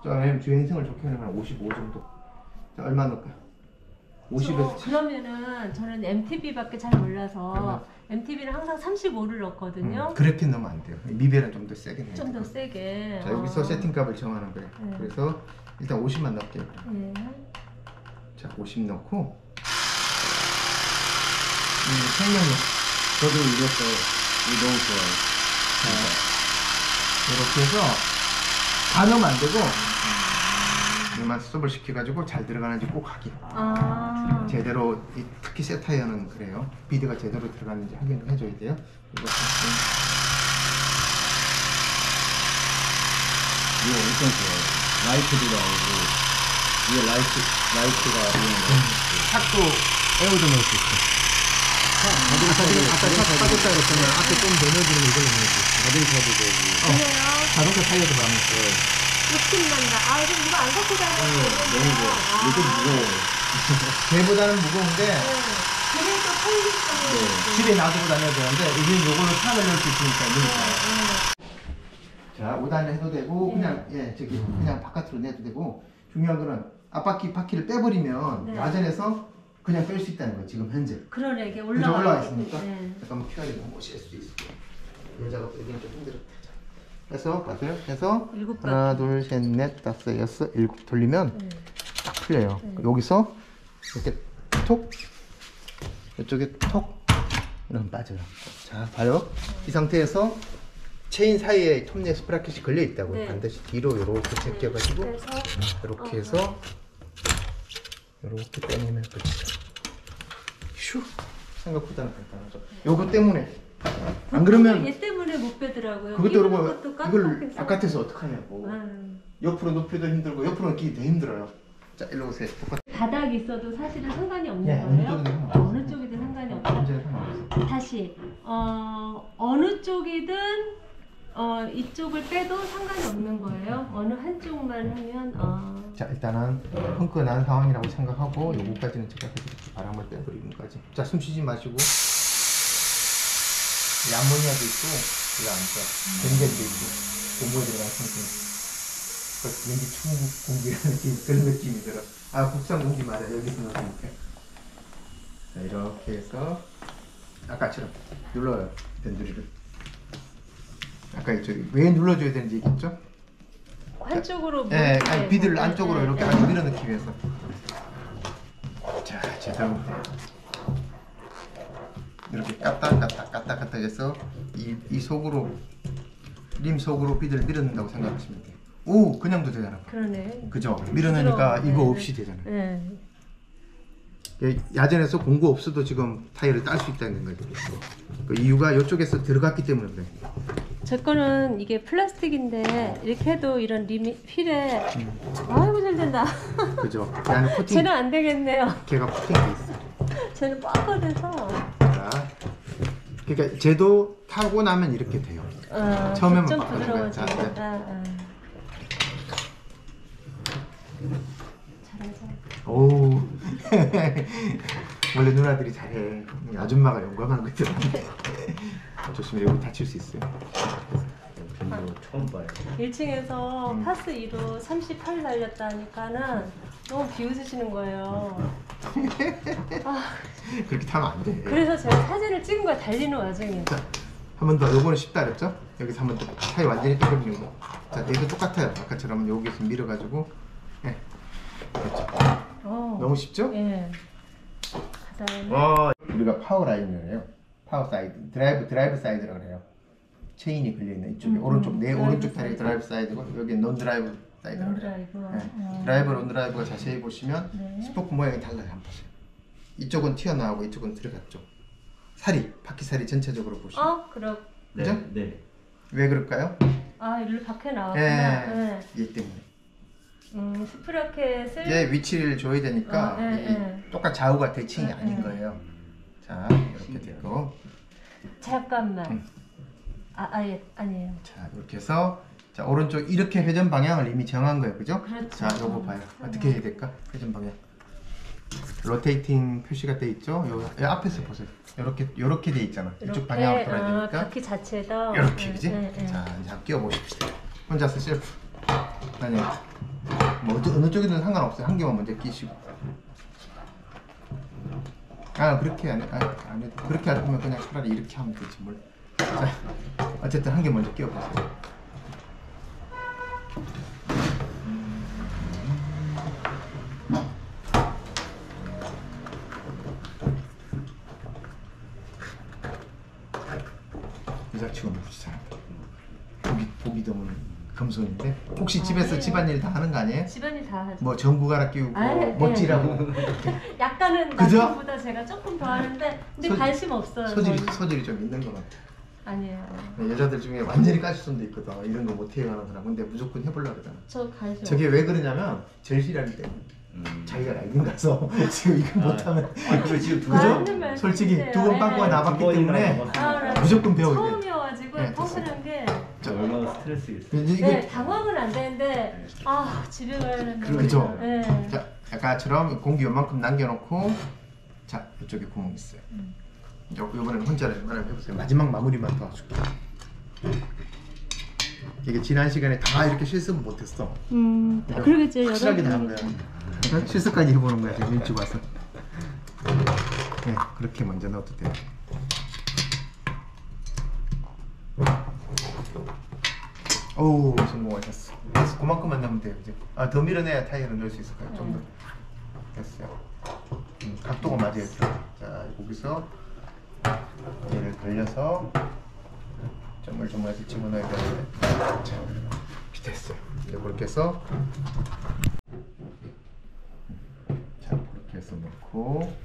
자, 주행성을 좋게 하려면 55 정도. 자, 얼마 넣을까요? 50에서 70. 그러면은 저는 MTB밖에 잘 몰라서 MTB는 항상 35를 넣거든요. 그렇게 넣으면 안 돼요. 미벨은 좀 더 세게 넣어요. 좀 더 세게. 자, 여기서 세팅값을 정하는 거예요. 네. 그래서 일단 50만 넣을게요. 네. 자, 50 넣고 생명력 저도 이랬어요. 이거 너무 좋아요. 이렇게 해서 다 넣으면 안 되고 이만 스톱을 시켜가지고 잘 들어가는지 꼭 확인. 제대로 특히 새 타이어는 그래요. 비드가 제대로 들어가는지 확인을 해줘야 돼요. 이거 엄청 좋아요. 라이트도 나오고 위에 라이트가 있는 거. 탁도 에어도 넣을 수 있고. 아까 차 빠졌다 그랬잖아요. 앞에 좀 더 넣어주면 이걸 넣어야지. 자동차도 되고. 그래요? 자동차 타이어도 많았어요. 욕심난다. 이거 누가 안 갖고 다니는 너무 좋아. 이거 무거워요. 걔보다는 무거운데 그래도 편리성이 집에 놔두고 다녀야 되는데 이게 요걸로 차를 넣을 수 있으니까 이러니까. 자, 5단을 해도 되고 그냥 그냥 바깥으로 내도 되고 중요한 거는 앞바퀴 바퀴를 빼버리면 야전에서 그냥 뺄 수 있다는 거예요. 지금 현재. 그러네. 이게 올라와 있으니까. 네. 잠깐만 피하게 좀 보실 수도 있어요. 여자가 빼기는 좀 힘들어. 해서 봤어요? 해서 하나, 둘, 셋, 넷, 다섯, 여섯, 일곱 돌리면 딱 풀려요. 여기서 이렇게 톡, 이쪽에 톡 이러면 빠져요. 자, 봐요. 이 상태에서 체인 사이에 톱니에 스프라켓이 걸려 있다고요. 반드시 뒤로 이렇게 제껴가지고 이렇게 해서 이렇게 빼내면 끝이죠. 휴, 생각보다는 간단하죠. 요거 때문에 안 그러면 얘 때문에 못 빼더라고요. 그것도 그러고 이걸 바깥에서 어떡하냐고. 옆으로 높이도 힘들고 옆으로 끼기 더 힘들어요. 자, 일로 오세요. 바닥이 있어도 사실은 상관이 없는 네, 거예요? 어느 쪽이든 어느 쪽이든 상관이 없다. 문제는 상관없어요. 다시 어느 쪽이든 이쪽을 빼도 상관이 없는 거예요? 어느 한쪽만 하면 자, 일단은 펑크난 상황이라고 생각하고 요거까지는 제가 바람을 빼버리는 거지. 자, 숨 쉬지 마시고 이 암모니아도 있고 이거 안 좋아. 벤젠도 있고 고무에 들어간 성분. 왠지 중국 공기라는 느낌, 그런 느낌이 들어. 국산 공기 맞아. 여기서 넣으니까. 자, 이렇게 해서 아까처럼 눌러요. 밴드리를. 아까 이쪽에 왜 눌러줘야 되는지 얘기했죠? 한쪽으로 아니, 비드를 안쪽으로 이렇게 아주 밀어넣기 위해서. 자, 제대로 이렇게 까딱 해서 이 속으로 림 속으로 비드를 밀어넣는다고 생각하시면 돼요. 오, 그냥도 되잖아. 그러네. 그죠? 밀어넣으니까 이거 없이 되잖아요. 네. 야전에서 공구 없어도 지금 타이어를 딸 수 있다는 거죠. 그 이유가 이쪽에서 들어갔기 때문에 그래. 제 거는 이게 플라스틱인데 이렇게 해도 이런 림이 휠에 아이고 잘 된다. 그죠? 그 안에 코팅. 쟤는 안 되겠네요. 걔가 코팅돼 있어. 쟤는 꽉거려서. 자, 그러니까 쟤도 타고 나면 이렇게 돼요. 처음에만 좀 바꿔준 거야. 자, 부드러워지겠다. 오. 원래 누나들이 잘해. 아줌마가 용감한 것들. 조심해, 여기 다칠 수 있어요. 처음 봐요. 1층에서 파스 2로 38 달렸다 하니까는 너무 비웃으시는 거예요. 그렇게 타면 안 돼. 그래서 제가 사진을 찍은 거야, 달리는 와중에. 자, 한 번 더. 요거는 쉽다 그랬죠? 여기서 한 번 더. 타이 완전히 빼버리는 거. 자, 얘도 똑같아요. 아까처럼 여기서 밀어가지고. 네. 그렇죠. 너무 쉽죠? 예. 그다음에 우리가 파워 라인이에요. 파워 사이드. 드라이브 사이드라고 그래요. 체인이 걸려있는 이쪽에 오른쪽, 내 오른쪽 다리 드라이브 사이드고 여기 논 드라이브 사이드라고 그래요. 드라이브, 논 드라이브가 자세히 보시면 스포크 모양이 달라요. 한번 보세요. 이쪽은 튀어나오고 이쪽은 들어갔죠. 살이, 바퀴살이 전체적으로 보시면. 그럼. 그죠? 네. 왜 그럴까요? 일로 밖에 나왔구나. 얘 때문에. 스프라켓을 얘 위치를 줘야 되니까 똑같이 좌우가 대칭이 아닌 거예요. 자, 이렇게 됐고. 잠깐만. 아니에요. 자, 이렇게 해서 자, 오른쪽 이렇게 회전 방향을 이미 정한 거예요. 그죠? 그렇죠. 자, 요거 봐요. 어떻게 해야 될까? 회전 방향. 로테이팅 표시가 돼 있죠? 요 앞에서 보세요. 요렇게 돼 있잖아. 이쪽 방향으로 돌아야 되니까. 바퀴 자체가 이렇게, 그지? 자, 이제 한번 끼워 보십시오. 혼자서 셀프. 아니, 뭐 어느 쪽이든 상관없어요. 한 개만 먼저 끼시고. 아 그렇게 안 해도 그렇게 할 거면 그냥 차라리 이렇게 하면 되지 뭘. 자 어쨌든 한 개 먼저 끼워보세요. 여자치고 무지 잘한다. 보기 드문 금손인데 혹시 집에서 네. 집안일 다 하는 거 아니에요? 집안일 다 하죠. 뭐 전구 갈아 끼우고 네. 멋지라고 약간은 그죠? 남편보다 제가 조금 더 하는데 근데 관심 없어요. 저는. 소질이 좀 있는 것 같아. 아니에요. 여자들 중에 완전히 까칠손도 있거든. 이런 거 못해요 하는 사람. 근데 무조건 해보려고 그러잖아. 저 관심 저게 왜 그러냐면 제일 싫어하기 때문에. 자기가 라이딩 가서 지금 이거 못하면 그리고 지금 두 맞는 그죠? 말씀이세요. 솔직히 두 번 빵꾸가 네. 나봤기 두 번이나 때문에 나봤어요. 무조건 배워야 돼. 처음이어가지고 네, 평소라는 게 얼마나 스트레스겠어요. 이게 네, 당황은 안 되는데 아 집에 가려면 그죠? 네. 자, 아까처럼 공기 요만큼 남겨놓고 자 이쪽에 구멍 있어요. 이번에는 혼자 웬만하면 해보세요. 마지막 마무리만 도와줄게. 이게 지난 시간에 다 이렇게 실습 못했어. 그러겠죠. 확실하게 다 한 거야. 실습까지 해보는 거야. 지금 일찍 와서. 네, 그렇게 먼저 넣어도 돼요. 오, 성공하셨어. 그래서 그만큼만 넣으면 돼요. 이제. 더 밀어내야 타이어를 넣을 수 있을 거예요. 좀 더. 됐어요. 각도가 맞아야죠. 자, 여기서 얘를 돌려서 조물조물해서 집어넣어야 되는데. 자, 이렇게 됐어요. 이제 그렇게 해서 자, 그렇게 해서 넣고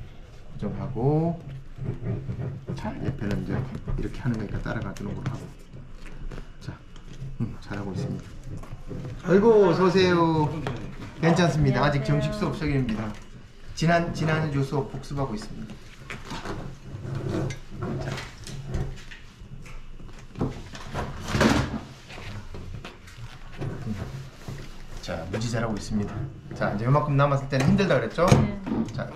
고정하고 자, 옆에는 이제 이렇게 하는 거니까 따라가주는 걸로 하고 자, 잘하고 있습니다. 아이고, 어서오세요. 괜찮습니다. 아직 정식 수업 시작입니다. 지난 주 수업 복습하고 있습니다. 자. 자, 무지 잘하고 있습니다. 자, 이제 요만큼 남았을 때는 힘들다 그랬죠? 자,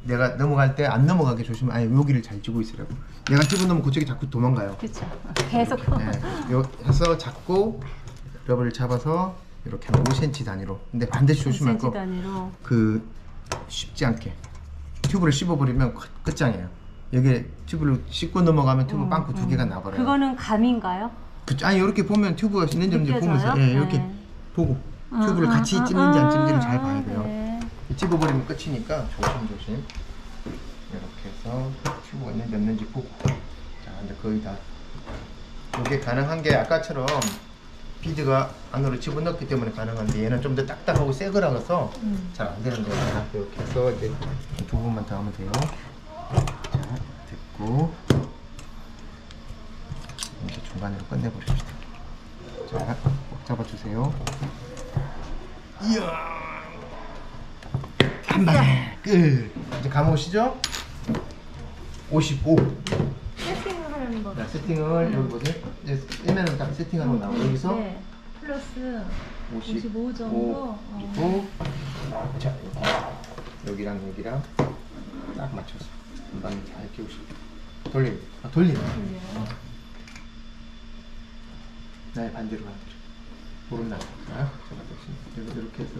내가 넘어갈 때 안 넘어가게 조심해. 아니, 여기를 잘 쥐고 있으라고. 내가 집어넣으면 그쪽이 자꾸 도망가요. 그렇죠. 계속. 네, 요 해서 잡고 뼈를 잡아서 이렇게 한 5cm 단위로. 근데 반드시 조심할 5cm 거. 단위로. 그 쉽지 않게 튜브를 씹어버리면 끝장이에요. 여기 튜브를 씹고 넘어가면 튜브 빵꾸 두 개가 나버려요. 그거는 감인가요? 아니 이렇게 보면 튜브가 있는지 없는지 느껴져요? 보면서 예, 이렇게 네. 보고 튜브를 같이 찔는지 안 찔는지를 잘 봐야 돼요. 네. 찝어버리면 끝이니까 조심조심 이렇게 해서 튜브가 있는지 없는지 보고. 자, 이제 거의 다. 이게 가능한 게 아까처럼 비드가 안으로 집어넣기 때문에 가능한데 얘는 좀 더 딱딱하고 새 거라서 잘 안 되는 거예요. 이렇게 해서 이제 두 번만 더 하면 돼요. 자, 됐고 이제 중간으로 끝내버립시다. 자, 꼭 잡아주세요. 이야, 한 방에 끝. 이제 감으시죠? 55. 세팅을 하는 법. 자, 세팅을 여기 보세요. 이제 쓰면은 딱 세팅하는 거 나오고 여기서 네. 플러스 55 55 정도. 그리고 자, 여기랑 여기랑 딱 맞춰서 한 방에 잘 끼우시고 돌리네. 돌리네. 나의 반대로 가는 거죠. 오른 나갈까요? 여기 이렇게 해서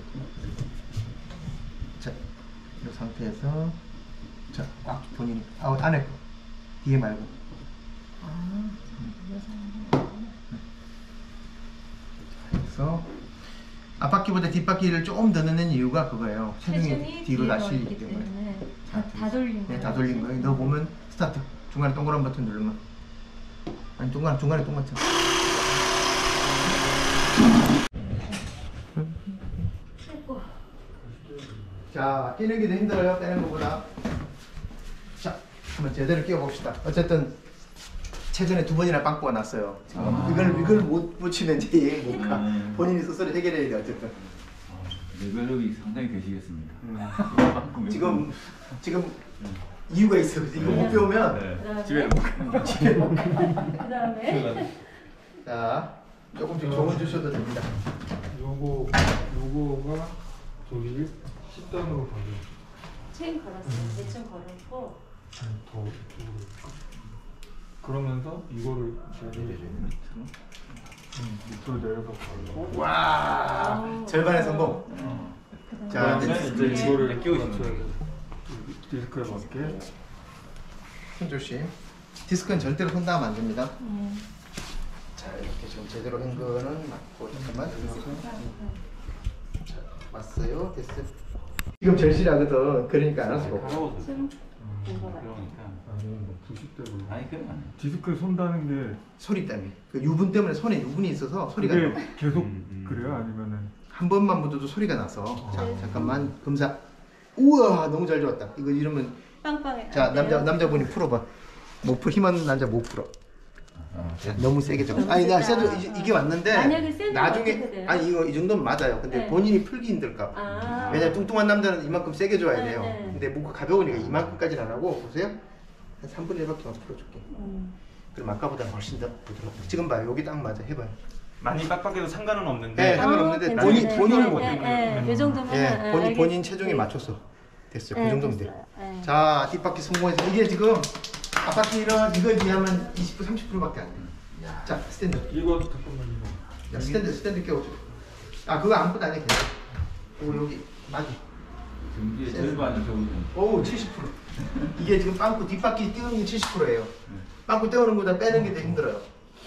자, 이 상태에서 자, 꽉 본인이 안에 거 뒤에 말고. 그래서 앞바퀴보다 뒷바퀴를 조금 더 넣는 이유가 그거예요. 체중이 뒤로 다 실리기 때문에. 다 돌린 네, 거예요. 다 돌린 거예요. 너 보면 스타트 중간에 동그란 버튼 누르면 아니 중간에 동그랗죠. 자, 끼는기도 힘들어요. 빼는 것보다. 자, 한번 제대로 끼워 봅시다. 어쨌든 최근에 2번이나 빵꾸가 났어요. 이걸 못 붙이면 이제 이해 못 가. 본인이 스스로 해결해야 돼. 어쨌든. 레벨업이 상당히 되시겠습니다. 지금 이유가 있어요. 이거 못 배우면 집에 못 가. 그다음에 자, 조금씩 조언 주셔도 됩니다. 요거가 저기를 10단으로 가져. 체인 걸었어요. 대충 걸었고. 더 이쪽으로. 그러면서 이거를 밑으로 내려서 걸고. 와, 절반의 성공. 자, 그다음에 이제 이제 이거를 끼우시면 맞춰야 돼요. 돼. 디스크에 맞게. 손 조심. 디스크는 절대로 손 닿으면 안 됩니다. 자, 이렇게 지금 제대로 한 거는 맞고, 잠깐만. 자, 맞어요. 됐어요. 지금 절실하거든. 그러니까 안 할 수가 없어. 더러워서 좀 그러니까 아니 뭐 부식 때문에. 아니 그건 아니에요. 디스크에 손 닿는 게 소리 때문에. 그 유분 때문에 손에 유분이 있어서 소리가 나. 그게 계속 음. 그래요? 아니면은 한 번만 묻어도 소리가 나서. 자, 잠깐만. 검사. 우와, 너무 잘 들어왔다. 이거 이러면. 빵빵해. 자, 안 돼요? 남자분이 풀어봐. 못 풀, 힘없는 남자 못 풀어. 너무 세게 좀. 너무 아니, 나 세다. 세도 이게 왔는데. 만약에 세면 어떻게 나중에. 돼요? 아니, 이거 이 정도면 맞아요. 근데 네. 본인이 풀기 힘들까 봐. 아. 왜냐면 뚱뚱한 남자는 이만큼 세게 줘야 네, 돼요. 네. 근데 무가 가벼우니까 이만큼까지는 안 하고 보세요. 한 3분의 1밖에 풀어줄게. 그럼 아까보다 훨씬 더 부드럽다. 지금 봐요. 여기 딱 맞아. 해봐요. 많이 빡빡해도 상관은 없는데 네, 상관없는데 괜찮네. 본인은 못 예, 예, 이 정도면 예, 본인 체중에 맞췄어. 됐어요. 그 정도면 돼. 됐어요. 예. 자, 뒷바퀴 성공해서 이게 지금 앞바퀴는 이거에 비하면 20% 30%밖에 안 돼. 자, 스탠드. 이거 잠깐만 이거. 야, 스탠드 껴줘. 아, 그거 아무것도 아니야. 괜찮아. 그리고 여기 맞아. 지금 이게 절반이 정도. 오, 70%. 이게 지금 빵꾸 뒷바퀴 띄우는 게 70%예요. 빵꾸 떼우는 것보다 빼는 게 더 힘들어요.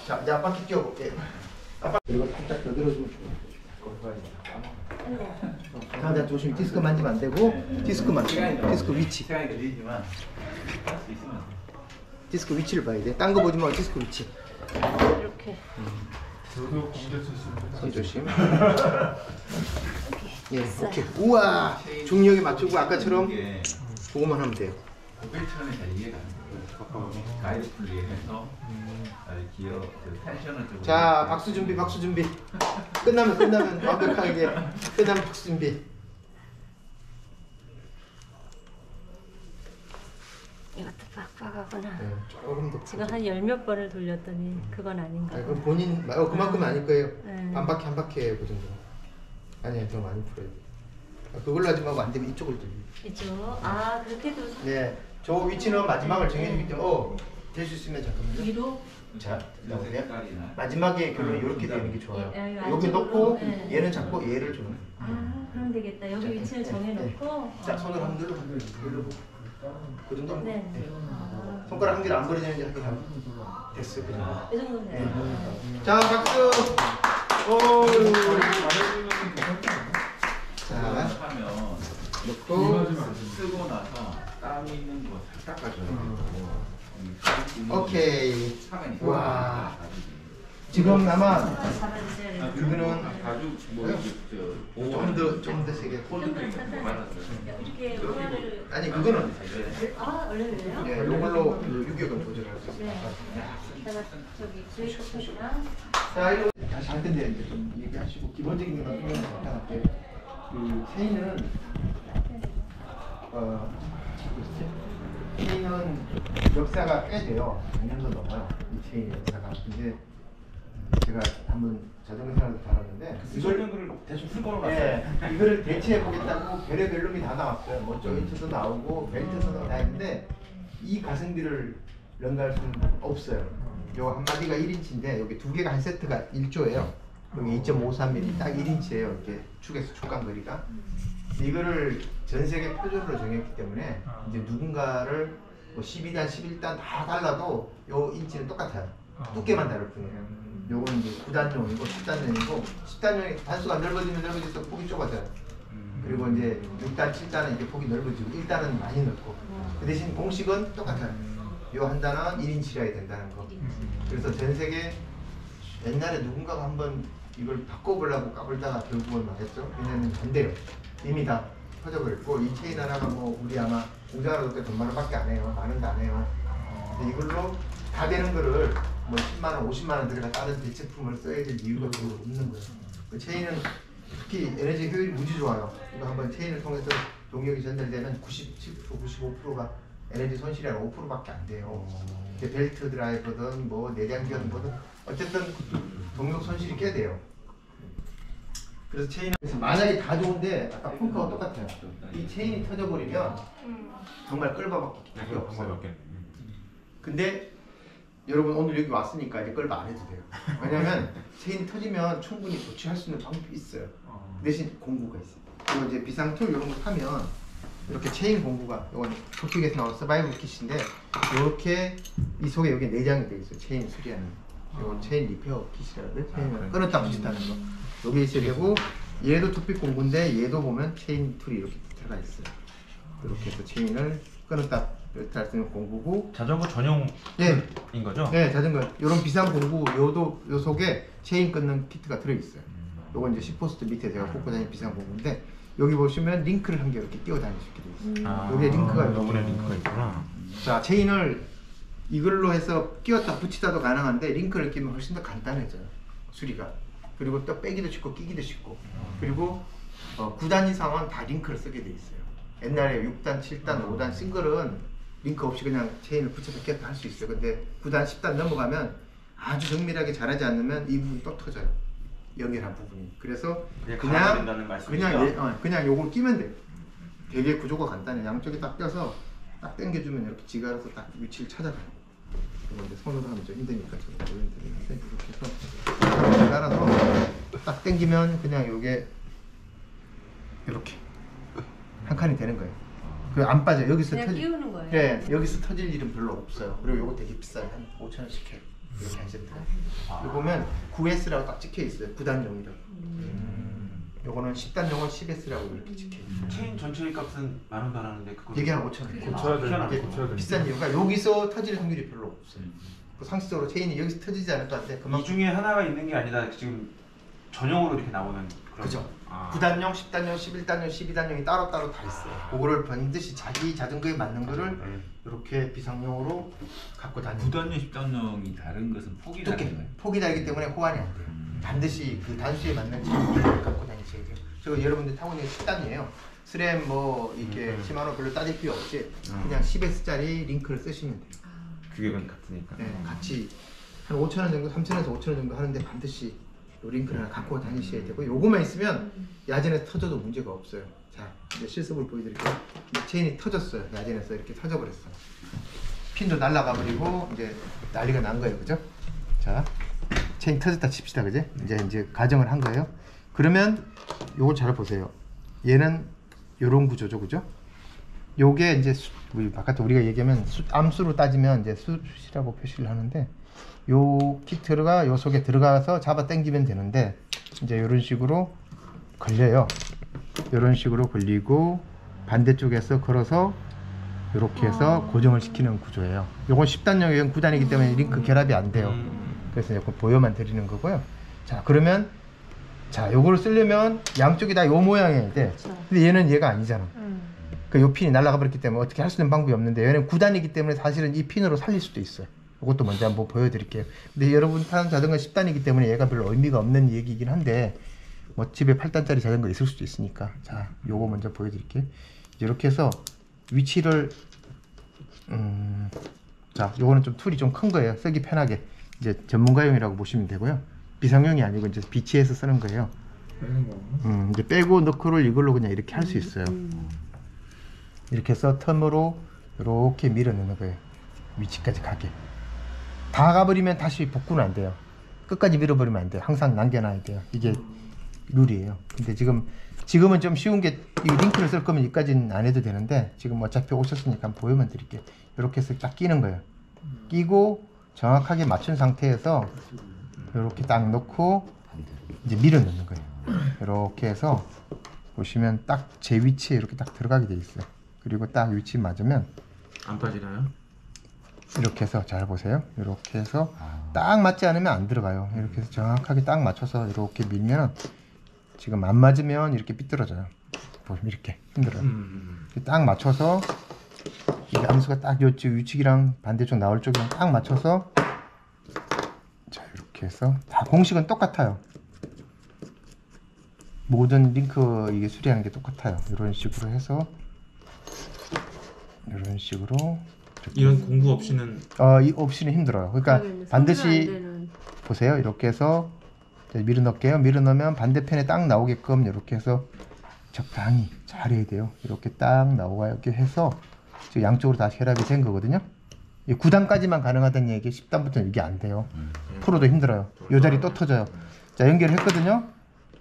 자, 이제 앞바퀴 띄워볼게. 그리고 살짝 더 들어주면 좋아요. 자, 자, 조심히 디스크 만지면 안 되고 디스크만 디스크 위치. 시간이 걸리지만 할 수 있으면. 디스크 위치를 봐야 돼. 딴 거 보지 말고 디스크 위치. 이렇게. 저도 공개 쓰시면 손 조심. 예, 오케이. 우와, 중력에 맞추고 아까처럼 이게 그거만 하면 돼요. 고객처럼이 잘 이해가 안 돼요. 가이드 풀리해서 기어 그 텐션을 좀. 자, 박수 준비, 박수 준비. 끝나면 완벽하게 끝나면 박수 준비. 이것도 빡빡하구나. 네, 조금 더. 지금 한 열 몇 번을 돌렸더니 그건 아닌가. 아, 그럼 본인 그만큼 아닐 거예요. 네. 반 바퀴 한 바퀴예요, 그 정도. 아니야, 더 많이 풀어야 돼. 그걸로 하지 말고 안 되면 이쪽을 돌려. 이쪽. 아, 그렇게도 네, 저 위치는 마지막을 정해주기 때문에 될 수 있으면 잠깐만요. 위로. 자, 요새 나오세요. 색깔이나. 마지막에 결론 이렇게 되는 게 좋아요. 예, 여기 안쪽으로? 놓고 네. 얘는 잡고 얘를 주는. 아, 그럼 되겠다. 여기 자, 위치를 네, 정해놓고. 자, 손을 한번 눌러보고. 그 정도? 네. 네. 아, 손가락 한 개를 안 버리는지 확인하고. 됐어요, 그 정도. 이 정도면 네. 돼요. 자, 박수! 오! 잘해주면 괜찮지 않나? 자, 하면 놓고. 이해하지면 안 돼. 쓰고 나서 땀 있는 거 살 닦아줘야 되고. 오케이. 사간이. 와. 지금 아마 잡아주세요. 이렇게. 그거는 가죽 뭐 이게 좀 더 세게. 폴드크림 맞았어요. 이렇게 문화를. 아니, 그거는 아, 원래 그래요? 예, 이걸로 유격을 조절할 수 있어요. 네. 제가 저기 브레이크팩이랑. 자, 이거 다시 할 텐데 이제 좀 얘기하시고 기본적인 거 같은 경우는 부탁할게요. 그 체인은 체인은 역사가 꽤 돼요. 100년도 넘어요. 이 체인 역사가. 근데 제가 한번 자전거 생활도 다뤘는데 설명을 대충 풀 거로 봤어요. 예, 이거를 대체해 보겠다고 별의별 놈이 다 나왔어요. 뭐 조인트도 나오고 벨트도 다 했는데 이 가성비를 연구할 수는 없어요. 요 한 마디가 1인치인데 여기 두 개가 한 세트가 1조예요. 여기 2.53mm 딱 1인치예요. 이렇게 축에서 축간 거리가. 이거를 전 세계 표준으로 정했기 때문에 이제 누군가를 뭐 12단, 11단 다 달라도 요 인치는 똑같아요. 두께만 다를 뿐이에요. 요거는 이제 9단용이고 10단용이고 10단용이 단수가 넓어지면 넓어질수록 폭이 좁아져요. 그리고 이제 6단, 7단은 이제 폭이 넓어지고 1단은 많이 넓고 그 대신 공식은 똑같아요. 요 한 단은 1인치라야 된다는 거. 그래서 전 세계 옛날에 누군가가 한번 이걸 바꿔보려고 까불다가 결국은 망했죠. 왜냐면 안 돼요. 이미 다 퍼져버렸고 이 체인 하나가 뭐 우리 아마 공장으로 때 돈 많은 밖에 안 해요. 많은데 안 해요. 근데 이걸로 다 되는 거를 뭐 10만원, 50만원 들어가 다른 대체품을 써야 될 이유가 별로 없는 거예요. 그 체인은 특히 에너지 효율이 무지 좋아요. 이거 한번 체인을 통해서 동력이 전달되면 97%, 95%가 에너지 손실이 한 5%밖에 안 돼요. 벨트 드라이버든 뭐 내장기든 뭐든 어쨌든 동력 손실이 꽤 돼요. 그래서 체인은 그래서 만약에 다 좋은데 아까 펑크가 똑같아요. 이 체인이 터져버리면 정말 끌바밖에 답이 없어요. 근데 여러분 오늘 여기 왔으니까 이제 끌바 안 해도 돼요. 왜냐면 체인이 터지면 충분히 조치할 수 있는 방법이 있어요. 그 대신 공구가 있어요. 이거 이제 비상툴 이런 거 타면 이렇게 체인 공구가 이건 토픽에서 나온 서바이벌 킷인데 이렇게 이 속에 여기 내장이 되어 있어요. 체인 수리하는 이건 체인 리페어 킷이라고 체인을 끊었다 붙였다는 거 여기 있어야 되고 얘도 토픽 공구인데 얘도 보면 체인 툴이 이렇게 들어가 있어요. 이렇게 해서 체인을 끊었다 뺐다 할 수 있는 공구고 자전거 전용인 예. 거죠? 네, 자전거 이런 비상 공구 요 속에 체인 끊는 키트가 들어 있어요. 요건 이제 10포스트 밑에 제가 꽂고 다니는 비상 공구인데 여기 보시면 링크를 한 개 이렇게 끼워 다닐 수 있게 돼 있어요. 요게 링크가 요번에 링크가 있구나. 자, 체인을 이걸로 해서 끼웠다 붙이다도 가능한데 링크를 끼면 훨씬 더 간단해져요. 수리가. 그리고 또 빼기도 쉽고 끼기도 쉽고. 그리고 9단 이상은 다 링크를 쓰게 돼 있어요. 옛날에 6단, 7단, 5단 싱글은 링크 없이 그냥 체인을 붙여서 끼웠다 할 수 있어요. 근데 9단, 10단 넘어가면 아주 정밀하게 잘하지 않으면 이 부분이 또 터져요. 연결한 부분이. 그래서 그냥 요걸 끼면 돼요. 되게 구조가 간단해. 양쪽에 딱 껴서 딱 당겨주면 이렇게 지가 알아서 딱 위치를 찾아가요. 이거 이제 손으로 하면 좀 힘드니까 제가 보여드리는데 이렇게 해서 따라서 딱 당기면 그냥 요게 이렇게 한 칸이 되는 거예요. 그 안 빠져. 여기서 그냥 끼우는 거예요. 네, 여기서 터질 일은 별로 없어요. 그리고 요거 되게 비싸요. 한 5,000원씩 해요. 이렇게 한 세트. 여기 보면 9S라고 딱 찍혀 있어요. 9단용이라고. 요거는 10단용은 10S라고 이렇게 찍혀 있어요. 체인 전체 값은 10,000원도 안 하는데 그거 이게 한 5,000원. 고쳐야 이게 돼. 비싼 이유가 여기서 터질 확률이 별로 없어요. 그 상식적으로 체인이 여기서 터지지 않을 것 같은데 이 그만큼 중에 하나가 있는 게 아니라 지금 전용으로 이렇게 나오는 그런 그죠. 거. 9단용, 10단용, 11단용, 12단용이 따로따로 다 있어요. 그거를 반드시 자기 자전거에 맞는 거를 이렇게 비상용으로 갖고 다니는 9단용, 10단용이 다른 것은 폭이 두께, 다른 거예요. 폭이 다르기 때문에 호환이 안 돼요. 반드시 그 단수에 맞는 체인을 갖고 다니셔야 돼요. 저 여러분들 타고 있는 10단이에요. 스램 뭐 이렇게 시마노 별로 따질 필요 없이 그냥 10S짜리 링크를 쓰시면 돼요. 규격은 같으니까. 네, 같이 한 5,000원 정도, 3,000원에서 5,000원 정도 하는데 반드시 요 링크를 하나 갖고 다니셔야 되고 요거만 있으면 야전에서 터져도 문제가 없어요. 자, 이제 실습을 보여드릴게요. 이 체인이 터졌어요. 야전에서 이렇게 터져버렸어. 핀도 날아가 버리고 이제 난리가 난 거예요. 그죠? 자, 체인 터졌다 칩시다. 그지? 이제 가정을 한 거예요. 그러면 요거 잘 보세요. 얘는 요런 구조죠. 그죠? 요게 이제 바깥에 우리가 얘기하면 암수로 따지면 이제 숫이라고 표시를 하는데 요 키트가 요 속에 들어가서 잡아 당기면 되는데 이제 이런 식으로 걸려요. 이런 식으로 걸리고 반대쪽에서 걸어서 이렇게 해서 고정을 시키는 구조예요. 요건 10단용이건 9단이기 때문에 링크 결합이 안 돼요. 그래서 이거 보여만 드리는 거고요. 자, 그러면 자, 요거를 쓰려면 양쪽이 다 요 모양이어야 돼. 근데 얘는 얘가 아니잖아. 그 요 핀이 날아가 버렸기 때문에 어떻게 할 수 있는 방법이 없는데 얘는 9단이기 때문에 사실은 이 핀으로 살릴 수도 있어요. 이것도 먼저 한번 보여드릴게요. 근데 여러분 타는 자전거 10단이기 때문에 얘가 별로 의미가 없는 얘기긴 한데 뭐 집에 8단짜리 자전거 있을 수도 있으니까 자, 요거 먼저 보여드릴게요. 이렇게 해서 위치를 자, 요거는 좀 툴이 좀 큰 거예요. 쓰기 편하게 이제 전문가용이라고 보시면 되고요. 비상용이 아니고 이제 비치해서 쓰는 거예요. 이제 빼고 넣고를 이걸로 그냥 이렇게 할 수 있어요. 이렇게 해서 텀으로 이렇게 밀어 넣는 거예요. 위치까지 가게. 다 가버리면 다시 복구는 안 돼요. 끝까지 밀어버리면 안 돼요. 항상 남겨놔야 돼요. 이게 룰이에요. 근데 지금은 좀 쉬운 게 이 링크를 쓸 거면 여기까지는 안 해도 되는데 지금 어차피 오셨으니까 한번 보여만 드릴게요. 이렇게 해서 딱 끼는 거예요. 끼고 정확하게 맞춘 상태에서 이렇게 딱 넣고 이제 밀어 넣는 거예요. 이렇게 해서 보시면 딱 제 위치에 이렇게 딱 들어가게 돼 있어요. 그리고 딱 위치 맞으면 안 빠지나요? 이렇게 해서 잘 보세요. 이렇게 해서 딱 맞지 않으면 안 들어가요. 이렇게 해서 정확하게 딱 맞춰서 이렇게 밀면 지금 안 맞으면 이렇게 삐뚤어져요. 보시면 이렇게 힘들어요. 딱 맞춰서 이 암수가 딱 요쪽 위치기랑 반대쪽 나올 쪽이랑 딱 맞춰서 자, 이렇게 해서 다 공식은 똑같아요. 모든 링크 이게 수리하는 게 똑같아요. 이런 식으로 해서 이런 식으로 이런 공구 없이는 이 없이는 힘들어요. 그러니까 반드시 보세요. 이렇게 해서 밀어 넣을게요. 밀어 넣으면 반대편에 딱 나오게끔 이렇게 해서 적당히 잘해야 돼요. 이렇게 딱 나오게 해서 지금 양쪽으로 다 혈압이 된 거거든요. 9단까지만 가능하다는 얘기, 10단부터는 이게 안 돼요. 프로도 힘들어요. 요 자리 또 터져요. 자, 연결했거든요.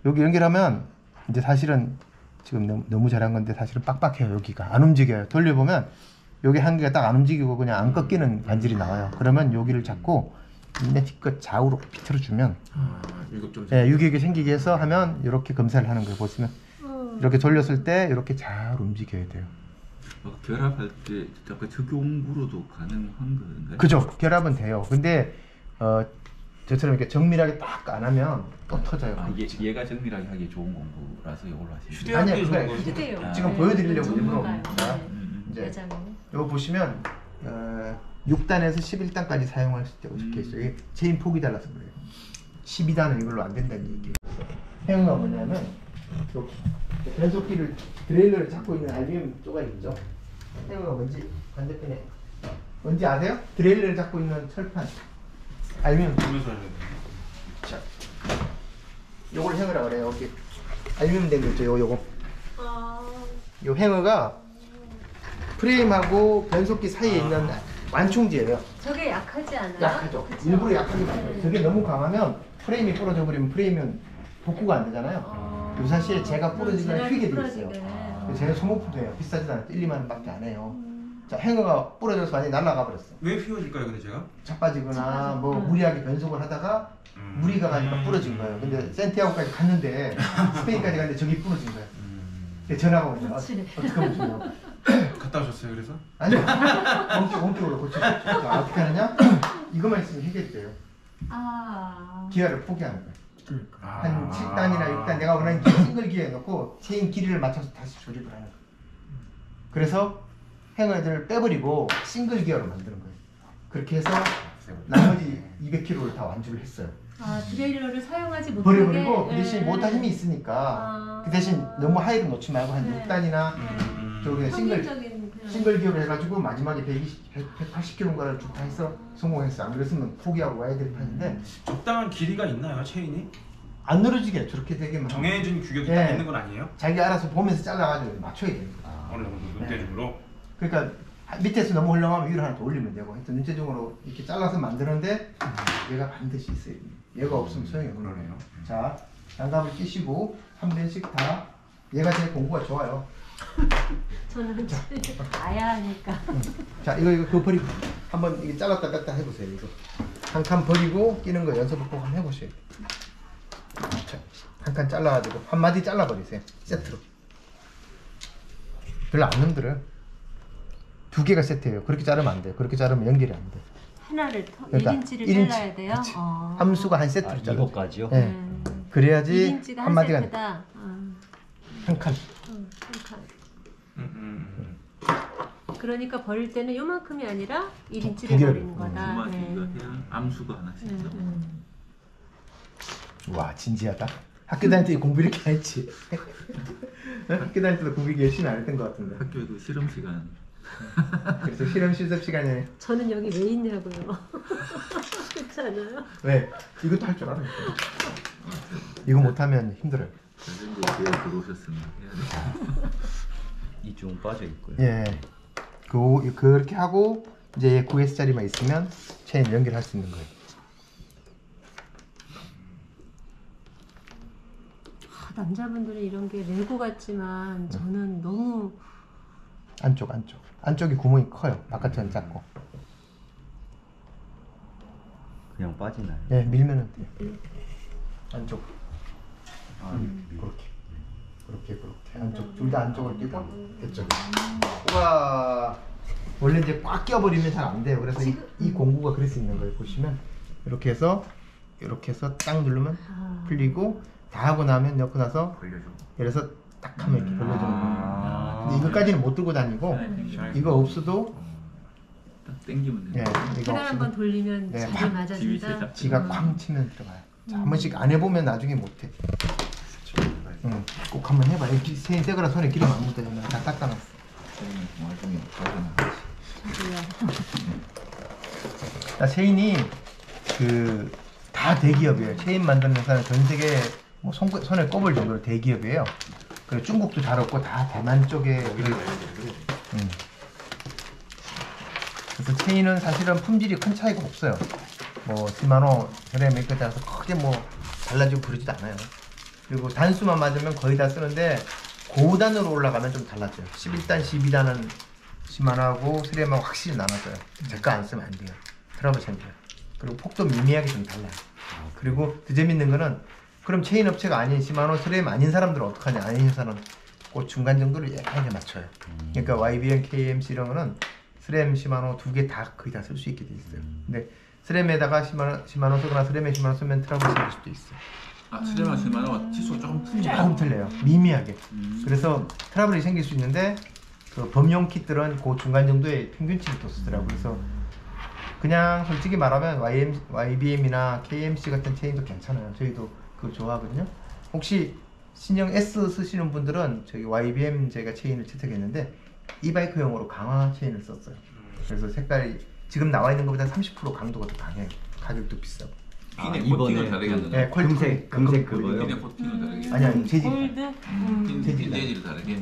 여기 연결하면 이제 사실은 지금 너무 잘한 건데 사실은 빡빡해요. 여기가 안 움직여요. 돌려보면 여기 한 개가 딱 안 움직이고 그냥 안 꺾이는 반질이 나와요. 그러면 여기를 잡고 인내티껏 좌우로 비틀어주면 유격이 생기게 해서 하면 이렇게 검사를 하는 거예요. 보시면 이렇게 돌렸을 때 이렇게 잘 움직여야 돼요. 결합할 때 약간 적용으로도 가능한 건가요? 그죠. 결합은 돼요. 근데 저처럼 이렇게 정밀하게 딱 안 하면 또 터져요. 아, 얘가 정밀하게 하기 좋은 공부라서 이걸로 하시는 거예요? 아니야, 그거 아니에요. 휴대용. 지금 보여드리려고 일부러. 전문가요. 자, 네. 이제 여자는. 이거 보시면 6단에서 11단까지 사용할 수 있다고 적혀 있어요. 이게 체인 폭이 달라서 그래요. 12단은 이걸로 안 된다는 얘기예요. 행어가 뭐냐면 변속기를 드레일러를 잡고 있는 알루미늄 조각이 있죠. 행어가 뭔지 반대편에 뭔지 아세요? 드레일러를 잡고 있는 철판 알루미늄. 자, 요걸 행어라 그래요. 여기 알루미늄 된 거 있죠. 요거. 요 행어가 프레임하고 변속기 사이에 있는 완충지예요. 저게 약하지 않아요? 약하죠. 그쵸? 일부러 약하게 만들어요. 저게 너무 강하면 프레임이 부러져 버리면 프레임은 복구가 안 되잖아요. 유사시에 제가 부러지거나 휘게 돼 있어요. 제가 소모품이에요. 비싸지도 않아요. 1, 2만 원밖에 안 해요. 자, 행어가 부러져서 완전히 날아가 버렸어. 왜 휘어질까요, 근데 제가? 자빠지거나 뭐 무리하게 변속을 하다가 무리가 가니까 부러진 거예요. 근데 센티아고까지 갔는데 스페인까지 갔는데 저기 부러진 거예요. 전화가 오죠. 어떻게 하면 좋냐고. 갔다 오셨어요, 그래서? 아니요. 원격으로 고쳐줬죠. 어떻게 하느냐? 이것만 있으면 해결돼요. 기아를 포기하는 거예요. 한 7단이나 6단 내가 원하는 싱글 기어에 넣고 체인 길이를 맞춰서 다시 조립을 하는 거예요. 그래서 행어들을 빼버리고 싱글 기어로 만드는 거예요. 그렇게 해서 나머지 200km를 다 완주를 했어요. 드레일러를 사용하지 못하게 버려버리고 그 대신 모터 힘이 있으니까 그 대신 너무 하이로 놓지 말고 한 6단이나 저기 싱글 기어로 해가지고 마지막에 180km인가를 쭉 다 해서 성공했어요. 안 그랬으면 포기하고 와야 될 판인데 적당한 길이가 있나요, 체인이? 안 늘어지게 저렇게 되게만 정해진 규격이 예. 딱 있는 건 아니에요? 자기 알아서 보면서 잘라가지고 맞춰야 돼요. 어느 정도 눈대중으로? 그러니까 밑에서 너무 헐렁하면 위로 하나 더 올리면 되고 하여튼 눈대중으로 이렇게 잘라서 만드는데 얘가 반드시 있어야 돼요. 얘가 없으면 소용이 없는 거예요. 자, 장갑을 끼시고 한 번씩 다 얘가 제일 공부가 좋아요. 저는 아야 하니까. 자, 이거 그거 버리고 한번 이게 잘랐다 뺐다 해보세요. 이거 한 칸 버리고 끼는 거 연습을 꼭 한번 해보세요. 자, 한 칸 잘라가지고 한 마디 잘라버리세요. 세트로. 별로 안 힘들어요. 2개가 세트예요. 그렇게 자르면 안 돼요. 그렇게 자르면 연결이 안 돼요. 하나를 그러니까 1인치를 1인치. 잘라야 돼요? 그치. 함수가 한 세트로 잘라. 이것까지요? 네. 그래야지 1인치가 한 한 마디가 세트다. 한 칸. 한 칸. 그러니까 버릴 때는 요만큼이 아니라 1인치를 두 개를. 버리는 거다. 두 마디가 그냥 암수가 하나씩 있어. 와, 진지하다. 학교 다닐 때 공부 이렇게 안 했지. 학교 다닐 때도 공부 이렇게 열심히 안 했던 것 같은데. 학교에 그 실험 시간 그래서 실험 실습 시간에 저는 여기 왜 있냐고요. 그렇지 않아요? 왜? 이것도 할 줄 알아요. 이거 못하면 힘들어요. 자전거 배워 들어오셨으면 해야 돼. 이중 빠져 있고요. 예. 그렇게 하고 이제 9S짜리만 있으면 체인 연결할 수 있는 거예요. 남자분들은 이런 게 레고 같지만 저는 너무 안쪽이 구멍이 커요. 바깥은 작고. 그냥 빠지나요? 예, 밀면은 돼요. 안쪽. 그렇게 안쪽 둘 다 안쪽을 끼고 됐죠. 코가 원래 이제 꽉 껴버리면 잘 안 돼요. 그래서 이 공구가 그럴 수 있는 거예요. 보시면 이렇게 해서 딱 누르면 풀리고 다 하고 나면 넣고 나서 걸려줘. 그래서 딱 하면 이렇게 벌려주는 거예요. 근데 이거까지는 못 들고 다니고 이거 없어도 딱 당기면 돼. 예, 이거 페달 한번 없어도 돌리면 네, 잘 확 맞아준다. 지가 쾅 치면 들어가요. 자, 한 번씩 안 해보면 나중에 못해. 꼭 한번 해봐. 체인 떼거나 손에 기름 안 묻어요. 다 닦아놨어. 정말 중에 가져나. 체인이 다 대기업이에요. 체인 만드는 회사는 전 세계 뭐 손에 꼽을 정도로 대기업이에요. 그리고 중국도 잘 없고 다 대만 쪽에. 그래서 체인은 사실은 품질이 큰 차이가 없어요. 뭐 시마노, 헤레메이크에 따라서 크게 뭐 달라지고 그러지도 않아요. 그리고 단수만 맞으면 거의 다 쓰는데 고단으로 올라가면 좀 달라져요. 11단, 12단은 시마노하고 3M하고 확실히 나눠져요. 제거 안 쓰면 안 돼요. 트러블 생겨요. 그리고 폭도 미미하게 좀 달라요. 그리고 더 재밌는 거는 그럼 체인 업체가 아닌 시마노, 3M 아닌 사람들은 어떡하냐? 아닌 회사는 그 중간 정도를 예쁘게 맞춰요. 그러니까 YBM, KMC 이런 거는 3M, 시마노 두 개 다 거의 다 쓸 수 있게 돼 있어요. 근데 3M에다가 시마노 쓰거나 3M에 시마노 쓰면 트러블 생길 수도 있어요. 아, 스레마 스마노 치수가 조금 틀리죠. 조금 틀려요. 미미하게. 그래서 트러블이 생길 수 있는데 그 범용 킷들은 그 중간 정도의 평균치를 또 쓰더라고요. 그래서 그냥 솔직히 말하면 YBM이나 KMC 같은 체인도 괜찮아요. 저희도 그거 좋아하거든요. 혹시 신형 S 쓰시는 분들은 저기 YBM 저희가 체인을 채택했는데 이 바이크용으로 강화 체인을 썼어요. 그래서 색깔이 지금 나와 있는 것보다 30% 강도가 더 강해요. 가격도 비싸고. 핀의 이번에 코팅을 다르게 하는 네, 거. 금색 그거요? 핀의 코팅을 다르게. 아니 재질. 골드. 핀 재질을 다르게.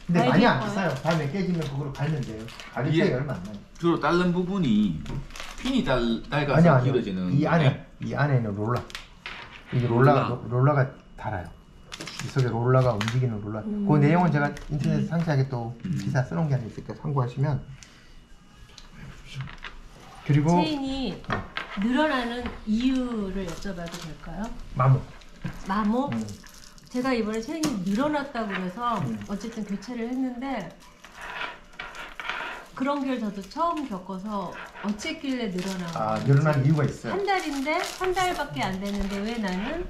근데 아이디 많이 안 거예요? 비싸요. 다음에 깨지면 그거로 갈면 돼요. 가격 이게- 차이가 얼마 안 나요. 주로 다른 부분이 핀이 아니요, 낡아서 아니요. 길어지는. 이 안에 이 안에는 롤라. 이게 롤라가 달아요. 이 속에 롤라가 움직이는 롤라. 그 내용은 제가 인터넷에 상세하게 또 기사 써놓은 게 하나 있으니까 참고하시면. 그리고 체인이 늘어나는 이유를 여쭤봐도 될까요? 마모. 마모? 제가 이번에 체인이 늘어났다고 그래서 음. 어쨌든 교체를 했는데 그런 걸 저도 처음 겪어서 어쨌길래 늘어나고 늘어난 이유가 있어요. 한 달인데 한 달밖에 안 되는데 왜 나는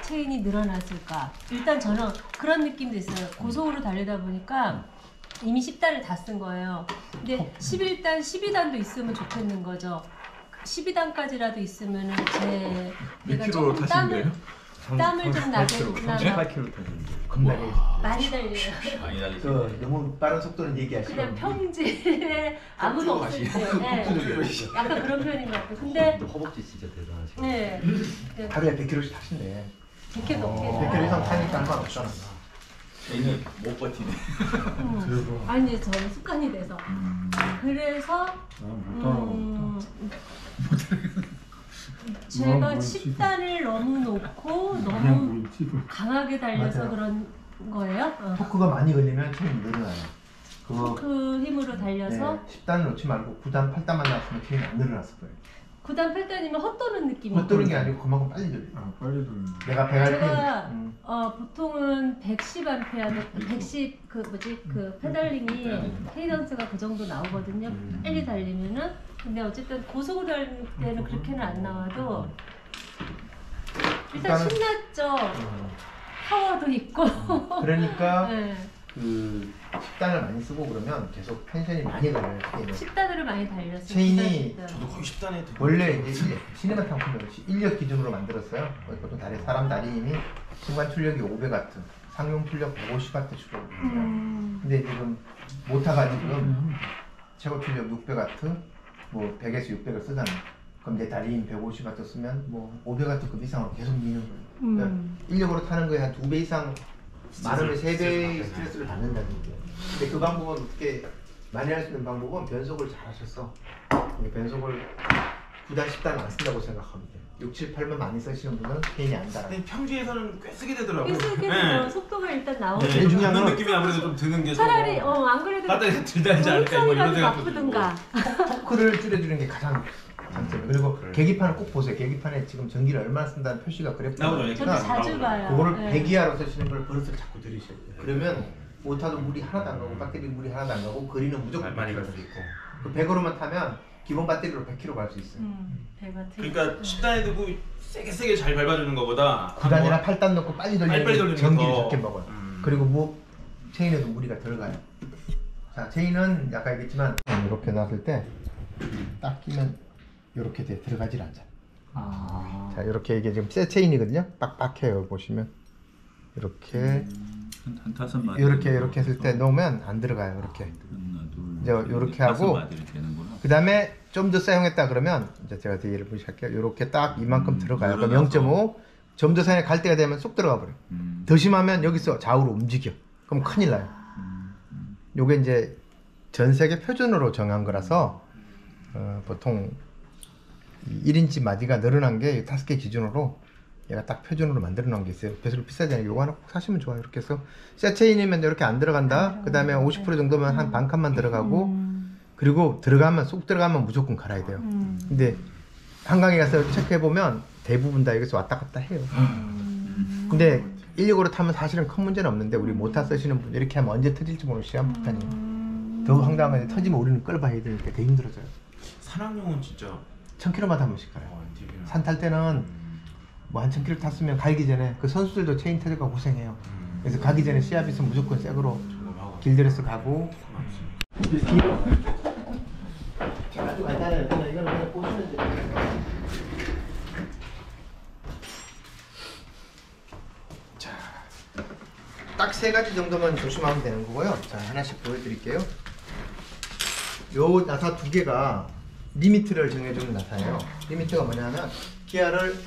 체인이 늘어났을까? 일단 저는 그런 느낌도 있어요. 고속으로 달리다 보니까 이미 10단을 다 쓴 거예요. 근데 11단, 12단도 있으면 좋겠는 거죠. 12단까지라도 있으면 내가 킬로로 조금 타신 거예요? 땀을 좀 나겠구나. 8km 타셨는데. 겁나게. 많이 달려요. 많이 다르시. 그 너무 빠른 속도는 얘기하시면. 그냥 평지에 아무도 없을 때 약간 그런 편인 것 같아요. 근데 허벅지 진짜 대단하시고. 네, 하루에 100km씩 타신대. 100km 넘게 100km 이상 타니까 상관없잖아. 얘는 못 버티네. 아니 저는 습관이 돼서 그래서 제가 10단을 너무 놓고 너무 강하게 달려서 맞아요. 그런 거예요. 토크가 많이 걸리면 체인이 늘어나요. 그거 그 힘으로 달려서 10단을 놓지 말고 9단, 8단만 나왔으면 체인이 안 늘어났을 거예요. 9단 8단이면 헛도는 느낌이 헛도는 게 아니고 그만큼 빨리 돌려. 빨리 돌리는. 내가 100 제가 RPM. 보통은 110A, 110 그 페달링이 케이던스가 그 정도 나오거든요. 빨리 달리면은. 근데 어쨌든 고속으로 달릴 때는 그렇게는 안 나와도 일단 일단은- 신났죠. 파워도 있고. 그러니까 네. 그 10단을 많이 쓰고 그러면 계속 텐션이 많이 걸려요. 체인은. 10단으로 많이 달렸어요. 체인이 10단. 저도 거의 10단에 원래 이제 시네마 탕크는 인력 기준으로 만들었어요. 보통 사람 다리 힘이 순간 출력이 500W, 상용 출력 150W 주거든요. 근데 지금 모터가 지금 최고 출력 600W, 뭐 100에서 600을 쓰잖아요. 그럼 내 다리 힘 150W 쓰면 뭐 500W급 이상으로 계속 미는 거예요. 그러니까 인력으로 타는 거에 한 2배 이상 많으면 3배의 스트레스를 받는다는 얘기예요. 근데 그 방법은 어떻게 많이 할 수 있는 방법은 변속을 잘 하셔서 변속을 9단, 10단 안 쓴다고 생각하면 돼요. 6, 7, 8만 많이 쓰시는 분은 체인이 안 달아요. 근데 평지에서는 꽤 쓰게 되더라고요. 꽤 쓰게 네. 되면 속도가 일단 나오죠. 제일 중요한 그런 건 느낌이 아무래도 좀 드는 게 차라리 안 그래도 배터리가 덜 달지 않을까 뭐 이런 생각도 나쁘든가. 토크를 줄여주는 게 가장 장점이에요. 그리고 계기판을 꼭 보세요. 계기판에 지금 전기를 얼마나 쓴다는 표시가 그래프가 나오죠. 저도 자주 봐요. 그거를 네. 100 이하로 쓰시는 걸 버릇을 자꾸 들이셔야 돼요. 그러면 모터도 물이 하나도 안 가고 배터리 물이 하나도 안 가고 거리는 무조건 많이 갈 수 수 있고. 그 100으로만 타면 기본 배터리로 100km 갈 수 있어요. 배터리. 그러니까 10단에 두고 세게 잘 밟아주는 것보다 9단이나 8단 넣고 빨리 빨리 돌리는 돌리는 게 게 전기를 더- 적게 먹어요. 그리고 뭐 체인에도 무리가 덜 가요. 자, 체인은 아까 얘기했지만 이렇게 놨을 때 딱 끼면 이렇게 돼 들어가질 않잖아. 자, 이렇게 이게 지금 새 체인이거든요. 빡빡해요. 보시면 이렇게 한 5마디. 이렇게 했을 때 놓으면 안 들어가요. 이렇게. 이제 요렇게 하고 5마디를 되는구나. 그 다음에 좀 더 사용했다 그러면 이제 제가 뒤를 보실게요. 이렇게 딱 이만큼 들어가요. 그럼 늘어나서. 0.5 좀 더 사용에 갈 때가 되면 쏙 들어가 버려요. 더 심하면 여기서 좌우로 움직여. 그럼 큰일 나요. 요게 이제 전 세계 표준으로 정한 거라서 보통 1인치 마디가 늘어난 게 5개 기준으로 얘가 딱 표준으로 만들어 놓은 게 있어요. 별로 비싸지 않아요. 요거 하나 꼭 사시면 좋아요. 이렇게 해서 새 체인이면 이렇게 안 들어간다. 그 다음에 50% 정도면 한 반 칸만 들어가고 그리고 들어가면 쏙 들어가면 무조건 갈아야 돼요. 근데 한강에 가서 체크해 보면 대부분 다 여기서 왔다 갔다 해요. 근데 1력으로 타면 사실은 큰 문제는 없는데 우리 모터 쓰시는 분들 이렇게 하면 언제 터질지 모르는 시한폭탄이에요. 더 황당한 건데 터지면 우리는 끌어봐야 되니까 되게 힘들어져요. 산악용은 진짜 1000km마다 한 번씩 가요. 되게 산 탈 때는 뭐 한 1000km 탔으면 가기 전에 그 선수들도 체인 터질까 고생해요. 그래서 가기 전에 시합 있으면 무조건 새 거로 길들여서 가고. 아주 간단해요. 그냥 이거는 그냥 보시면 돼요. 자, 딱 3가지 정도만 조심하면 되는 거고요. 자, 하나씩 보여드릴게요. 요 나사 2개가 리미트를 정해주는 나사예요. 리미트가 뭐냐면 기아를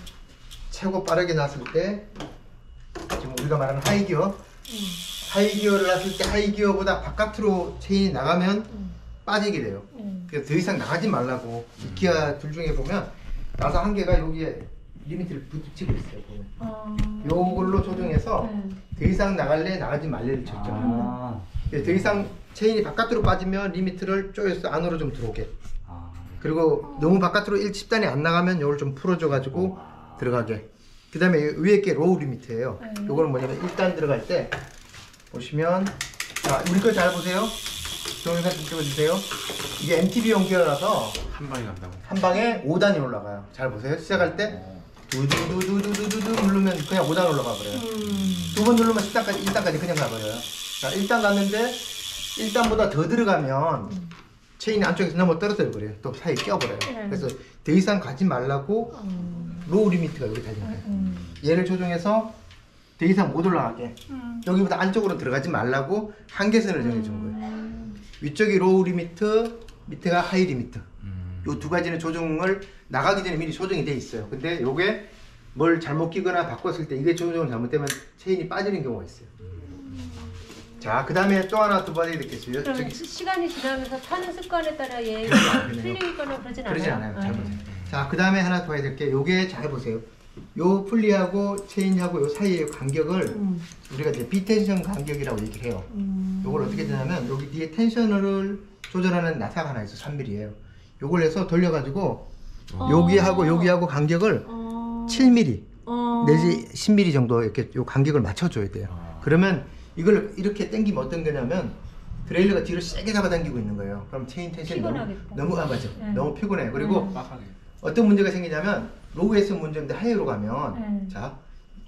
최고 빠르게 놨을 때 지금 우리가 말하는 하이기어 하이기어를 놨을 때 하이기어보다 바깥으로 체인이 나가면 빠지게 돼요. 그래서 더 이상 나가지 말라고. 이 기아 둘 중에 보면 나사 한 개가 여기에 리미트를 붙이고 있어요. 보면. 요걸로 조정해서 더 이상 나갈래 나가지 말래를 결정합니다. 더 이상 체인이 바깥으로 빠지면 리미트를 쪼여서 안으로 좀 들어오게. 그리고 너무 바깥으로 10단이 안 나가면 요걸 좀 풀어줘 가지고 들어가게. 그 다음에 위에 게 로우 리미트예요. 요거는 뭐냐면 1단 들어갈 때 보시면, 자, 우리 거 잘 보세요. 동영상 좀 찍어주세요. 이게 MTB용 기어라서 한 방에 간다고. 한 방에 5단이 올라가요. 잘 보세요. 시작할 때 두두두두두두두 누르면 그냥 5단 올라가 버려요. 2번 누르면 1단까지 그냥 가버려요. 자, 1단 갔는데 1단보다 더 들어가면 체인이 안쪽에서 넘어 떨어져 버려요. 또 사이에 껴버려요. 그래서 더 이상 가지 말라고 로우 리미트가 여기 달린 거예요. 얘를 조정해서 더 이상 못 올라가게. 여기보다 안쪽으로 들어가지 말라고 한계선을 정해준 거예요. 위쪽이 로우 리미트, 밑에가 하이 리미트. 요 2가지는 조정을 나가기 전에 미리 조정이 돼 있어요. 근데 요게 뭘 잘못 끼거나 바꿨을 때 이게 조정을 잘못되면 체인이 빠지는 경우가 있어요. 자, 그 다음에 또 하나 더 봐드리겠습니다. 그럼 저기 시간이 지나면서 타는 습관에 따라 얘 틀리거나 그러진 않아요? 그러진 않아요. 잘 보세요. 자, 그 다음에 하나 더 해야 될 게 요게 잘 보세요. 요 풀리하고 체인하고 요 사이의 간격을 우리가 이제 비텐션 간격이라고 얘기를 해요. 요걸 어떻게 되냐면 여기 뒤에 텐션을 조절하는 나사가 하나 있어. 3mm예요. 요걸 해서 돌려가지고 여기하고 여기하고 간격을 7mm 내지 10mm 정도 이렇게 요 간격을 맞춰줘야 돼요. 그러면 이걸 이렇게 당기면 어떤 거냐면 트레일러가 뒤로 세게 잡아당기고 있는 거예요. 그럼 체인 텐션이 너무 맞아. 너무 피곤해요. 그리고 어떤 문제가 생기냐면 로우에서 문제인데 하이로 가면 자,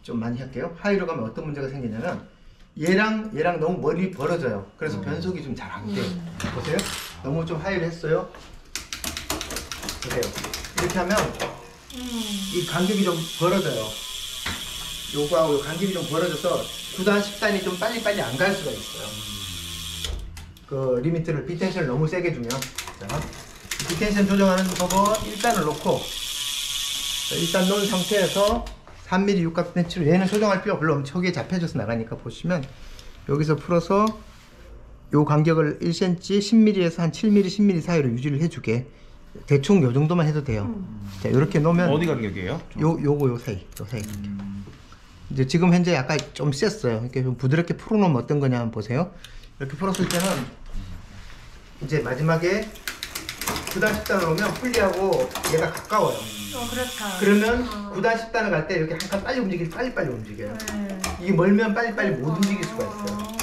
좀 많이 할게요. 하이로 가면 어떤 문제가 생기냐면 얘랑 너무 머리 벌어져요. 그래서 변속이 좀 잘 안 돼요. 보세요. 너무 좀 하이를 했어요. 보세요. 이렇게 하면 이 간격이 좀 벌어져요. 요거하고 요 간격이 좀 벌어져서 9단, 10단이 좀 빨리빨리 안 갈 수가 있어요. 그 리미트를 비텐션을 너무 세게 주면. 자, 비텐션 조정하는 법은 1단을 놓고 일단 놓은 상태에서 3mm 육각 벤치로 얘는 조정할 필요 별로 엄청나게 잡혀져서 나가니까 보시면 여기서 풀어서 요 간격을 1cm, 10mm에서 한 7mm, 10mm 사이로 유지를 해주게. 대충 요 정도만 해도 돼요. 자, 이렇게 놓으면 어디 간격이에요? 요 사이 이제 지금 현재 약간 좀 셌어요. 이렇게 좀 부드럽게 풀어놓으면 어떤 거냐 한번 보세요. 이렇게 풀었을 때는 이제 마지막에 9단 10단을 놓으면 풀리하고 얘가 가까워요. 그렇다. 그러면 9단 10단을 갈 때 이렇게 한 칸 빨리 움직일 빨리빨리 움직여요. 이게 멀면 빨리빨리 못 움직일 수가 있어요.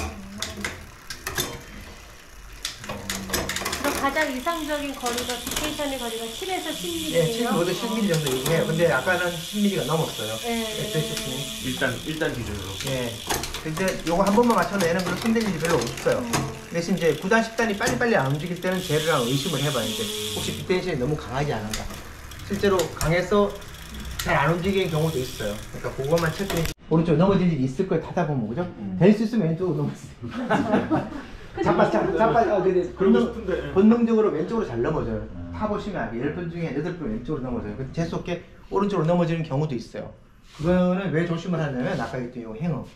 가장 이상적인 거리가 디테이션의 거리가 7에서 10mm예요. 네, 7보다 10mm 정도 얘기해요. 근데 아까는 10mm가 넘었어요. 일단 기준으로. 예. 근데 요거 한 번만 맞춰도 얘는 별로 손댈 일이 별로 없어요. 대신 이제 9단 10단이 빨리빨리 안 움직일 때는 쟤랑 의심을 해봐요. 이제 혹시 비텐션이 너무 강하지 않은가. 실제로 강해서 잘 안 움직이는 경우도 있어요. 그러니까 그것만 체크해. 오른쪽 넘어질 일이 있을 거예요. 타다 보면 그죠? 될 수 있으면 왼쪽으로 넘어지세요. 본능적으로 왼쪽으로 잘 넘어져요. 타보시면 10분 중에 8분 왼쪽으로 넘어져요. 근데 재수없게 오른쪽으로 넘어지는 경우도 있어요. 그거는 왜 조심을 하냐면 아까 얘기했던 요 행어.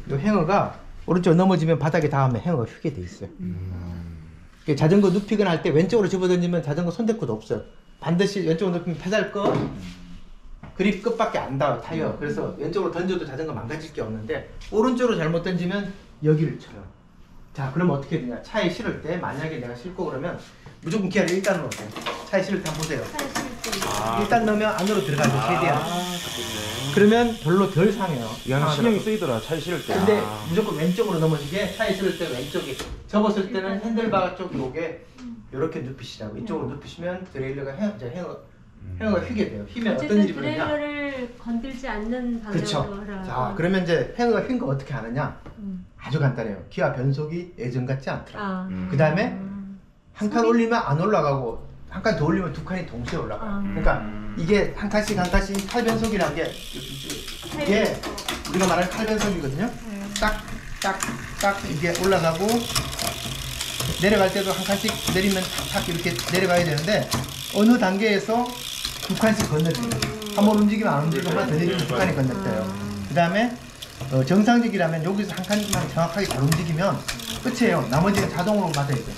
요 행어가 오른쪽으로 넘어지면 바닥에 닿으면 행어가 휘게 돼 있어요. 자전거 눕히거나 할 때 왼쪽으로 집어던지면 자전거 손댈 곳 없어요. 반드시 왼쪽으로 눕히면 페달 꺼 그립 끝밖에 안 닿아요 타이어. 그래서 왼쪽으로 던져도 자전거 망가질 게 없는데 오른쪽으로 잘못 던지면 여기를 쳐요. 자 그럼 어떻게 되냐, 차에 실을 때 만약에 내가 싣고 그러면 무조건 기아를 일단 넣으세요. 차에 실을 때 한번 보세요. 일단 넣으면 안으로 들어가죠 최대한. 그러면 별로 덜 상해요. 신경이 쓰이더라 차에 실을 때. 근데 무조건 왼쪽으로 넘어지게, 차에 실을 때 왼쪽이, 접었을 때는 핸들바 쪽이 오게 이렇게 눕히시라고. 이쪽으로 눕히시면 드레일러가 행어가 휘게 돼요. 휘면 어떤 어쨌든 일이 벌어지냐. 드레일러를 건들지 않는 그렇죠. 방향으로 하라. 자 그러면 이제 행어가 휜 거 어떻게 하느냐. 아주 간단해요. 기아 변속이 예전 같지 않더라. 그 다음에 한 칸 올리면 안 올라가고 한 칸 더 올리면 두 칸이 동시에 올라가요. 그러니까 이게 한 칸씩 칼변속이라는 게 이게 우리가 말하는 칼변속이거든요. 딱 이게 올라가고 내려갈 때도 한 칸씩 내리면 탁 이렇게 내려가야 되는데 어느 단계에서 두 칸씩 건너뛰어요. 한 번 움직이면 안 움직이고 한 번 더 내리면 두 칸이 건너뛰어요. 그 다음에 정상적이라면 여기서 한 칸만 정확하게 잘 움직이면 끝이에요. 나머지는 자동으로 맞아야 돼요.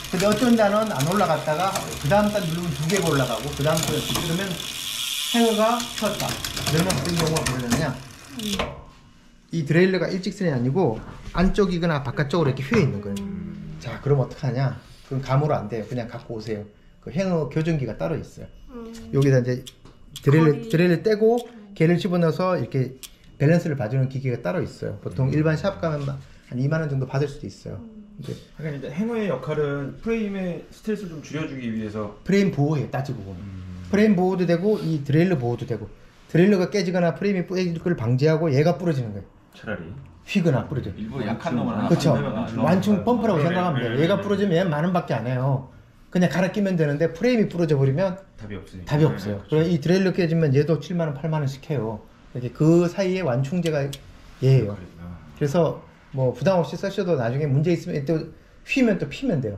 근데 어쩐 다는 안 올라갔다가 그 다음 단 누르면 두 개가 올라가고 그 다음 단 누르면 행어가 쳤다. 그러면 어떤 경우가 벌어졌냐, 이 드레일러가 일직선이 아니고 안쪽이거나 바깥쪽으로 이렇게 휘어 있는 거예요. 자 그럼 어떡하냐, 그럼 감으로 안 돼요. 그냥 갖고 오세요. 그 행어 교정기가 따로 있어요. 여기다 이제 드레일러 떼고 개를 집어넣어서 이렇게 밸런스를 봐주는 기계가 따로 있어요. 보통 일반 샵 가면 한 2만 원 정도 받을 수도 있어요. 근데 그러니까 이제 행어의 역할은 프레임의 스트레스를 좀 줄여주기 위해서 프레임 보호해요. 따지고 보면 프레임 보호도 되고 이 드레일러 보호도 되고, 드레일러가 깨지거나 프레임이 부러질 걸 방지하고 얘가 부러지는 거예요. 차라리 휘거나 부러져. 일부러 약한 놈을 하나 그렇죠. 만들면 완충 펌프라고 생각하면 돼요. 얘가 부러지면 얘는 만 원밖에 안 해요. 그냥 갈아 끼면 되는데 프레임이 부러져 버리면 답이 없으니까. 답이 없어요. 그래서 이 드레일러 깨지면 얘도 7만 원, 8만 원씩 해요. 이렇게 그 사이에 완충제가 얘예요. 그래서 뭐 부담 없이 쓰셔도 나중에 문제 있으면 또 휘면 또 피면 돼요.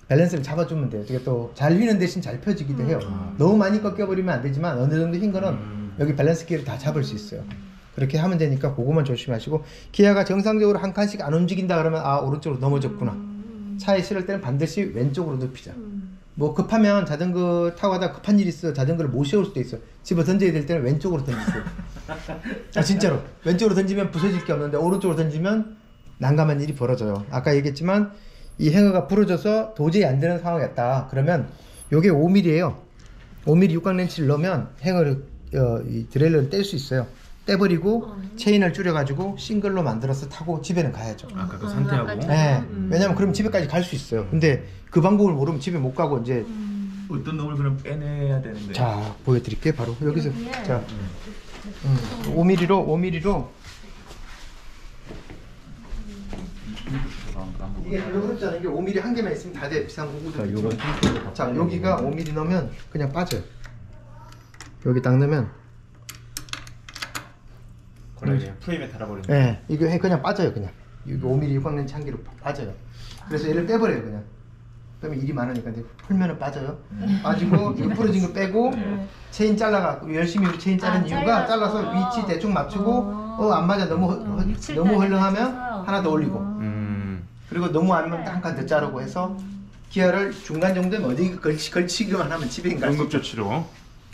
밸런스를 잡아주면 돼요. 이게 또 잘 휘는 대신 잘 펴지기도 해요. 너무 많이 꺾여버리면 안 되지만 어느 정도 흰 거는 여기 밸런스 기를 다 잡을 수 있어요. 그렇게 하면 되니까 그거만 조심하시고, 기아가 정상적으로 한 칸씩 안 움직인다 그러면 아 오른쪽으로 넘어졌구나. 차에 실을 때는 반드시 왼쪽으로 눕히자. 뭐 급하면 자전거 타고 가다가 급한 일이 있어 자전거를 못 세울 수도 있어. 집어 던져야 될 때는 왼쪽으로 던지세요. 아 진짜로 왼쪽으로 던지면 부서질 게 없는데 오른쪽으로 던지면 난감한 일이 벌어져요. 아까 얘기했지만 이 행어가 부러져서 도저히 안 되는 상황이었다 그러면 요게 5mm예요 5mm 육각렌치를 넣으면 행어를 이 드레일러를 뗄 수 있어요. 떼버리고 체인을 줄여가지고 싱글로 만들어서 타고 집에는 가야죠. 아까 그 상태하고. 네. 왜냐면 그럼 집에까지 갈 수 있어요. 근데 그 방법을 모르면 집에 못 가고 이제 어떤 놈을 그럼 빼내야 되는데. 자 보여드릴게요. 바로 여기서 여기에 자 5mm로 이게 별로 어렵지 않은 게 5mm 한 개만 있으면 다 돼. 비싼 거고. 자 여기가 5mm 넣으면 그냥 빠져요. 여기 딱 넣으면 프레임에 달아버리는. 네, 이거 그냥 빠져요. 그냥 이거 5mm 육각렌치 한 개로 빠져요. 그래서 얘를 빼버려요. 그냥. 그러면 일이 많으니까 근데 풀면은 빠져요. 빠지고 이거 부러진 거 빼고 체인 잘라갖고 열심히 체인 자른 이유가 잘라서 위치 대충 맞추고 안 맞아 너무 헐렁하면 하나 더 올리고 그리고 너무 안 맞으면 한 칸 더 자르고 해서 기어를 중간 정도면 어디 걸치기만 하면 집에 갈 수 있어요. 응급조치로.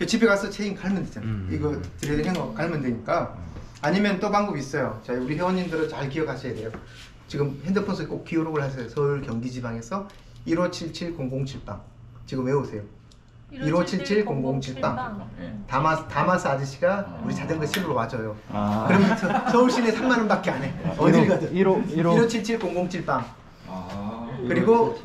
집에 가서 체인 갈면 되잖아. 이거 드레일링 거 갈면 되니까. 아니면 또 방법이 있어요. 자, 우리 회원님들은 잘 기억하셔야 돼요. 지금 핸드폰 속에 꼭 기록을 하세요. 서울 경기 지방에서 1577-007방 지금 외우세요. 1577-007방 다마스 아저씨가 우리 자전거 실으러 와줘요. 그러면 서울 시내 3만 원밖에 안 해. 어딜 가든 1577-007방 그리고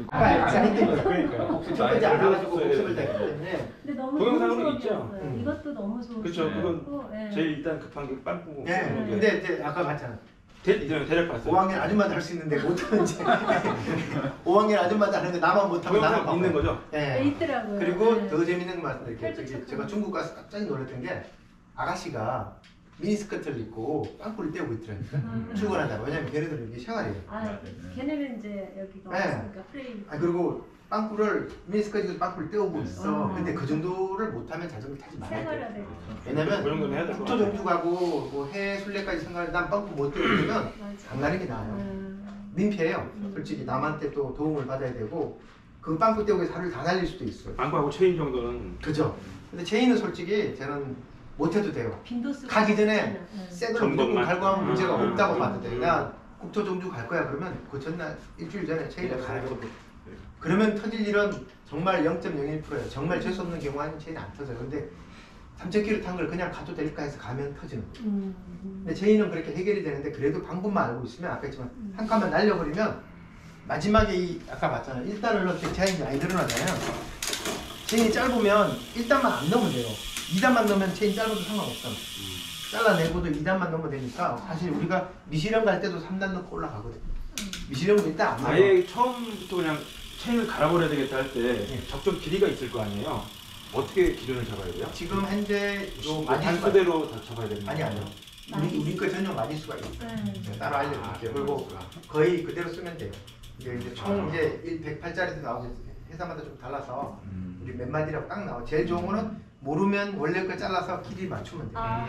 첫번째 알아가지고 복습을 다 했기 때문에. 근데 너무 동영상으로 좋은 있죠? 수업이었어요. 이것도 너무 좋은 그렇죠. 그건 수업이었고, 제일 일단 급한 게 빵꾸. 네. 근데 이제 아까 봤잖아. 대략 봤어요. 5학년 아줌마도 할 수 있는데 못하면 이제 5학년 아줌마도 하는데 나만 못하면 나는 동영상 있는 거죠? 네, 네. 있더라고요. 그리고 네. 더 재밌는 거 말씀드릴게요. 제가 중국 가서 깜짝 놀랐던 게 아가씨가 미니스커트를 입고 빵꾸를 떼고 있더라고요. 출근한다고. 왜냐면 걔네들은 이게 샤워예요. 걔네는 이제 여기가 네. 없으니까 프레임. 그리고 빵꾸를 미니스커트 입고 빵꾸를 떼오고 있어. 근데 그 정도를 못하면 자전거 타지 말아야 생활해야 돼. 돼. 왜냐면 그 정도는 해야 될 국토 정주 가고 뭐 해외 순례까지 생각을 난 빵꾸 못 떼우면 안 가는 게 나아요. 민폐예요. 솔직히 남한테 또 도움을 받아야 되고 그 빵꾸 떼우고 하루를 다 날릴 수도 있어요. 빵꾸하고 체인 정도는. 그죠? 근데 체인은 솔직히 저는 못해도 돼요. 빈도수 가기 전에 새 걸로 무조건 점검만. 갈고 하면 문제가 아, 없다고 봐도 돼. 나 국토종주 갈 거야 그러면 그 전날 일주일 전에 체인을 가요. 그러면 터질 일은 정말 0.01%예요. 정말 재수 없는 경우 아니면 체인 안 터져요. 근데 3,000km 탄 걸 그냥 가도 될까 해서 가면 터지는 거예요. 근데 체인은 그렇게 해결이 되는데 그래도 방법만 알고 있으면 아까 했지만 한 칸만 날려버리면 마지막에 이 아까 봤잖아요. 1단을 넣을 때 체인이 많이 늘어나잖아요. 체인이 짧으면 1단만 안 넣으면 돼요. 2단만 넣으면 체인 짧아도 상관없잖아. 잘라내고도 2단만 넣으면 되니까 사실 우리가 미시령 갈 때도 3단 넣고 올라가거든. 미시령은 일단 안 넣어. 아예 처음부터 그냥 체인을 갈아버려야 되겠다 할 때 적정 길이가 있을 거 아니에요? 어떻게 기준을 잡아야 돼요? 지금 현재 요 마디수가 단수대로 다 잡아야 되는 아니 아니요. 우리 거 전용 마디수가 있어요. 네. 제가 따로 알려드릴게요. 그리고 거의 그대로 쓰면 돼요. 이제 총 이제 108짜리도 나오고 회사마다 좀 달라서 우리 몇 마디라고 딱 나와. 제일 좋은 거는 모르면 원래 거 잘라서 길이 맞추면 돼요. 아,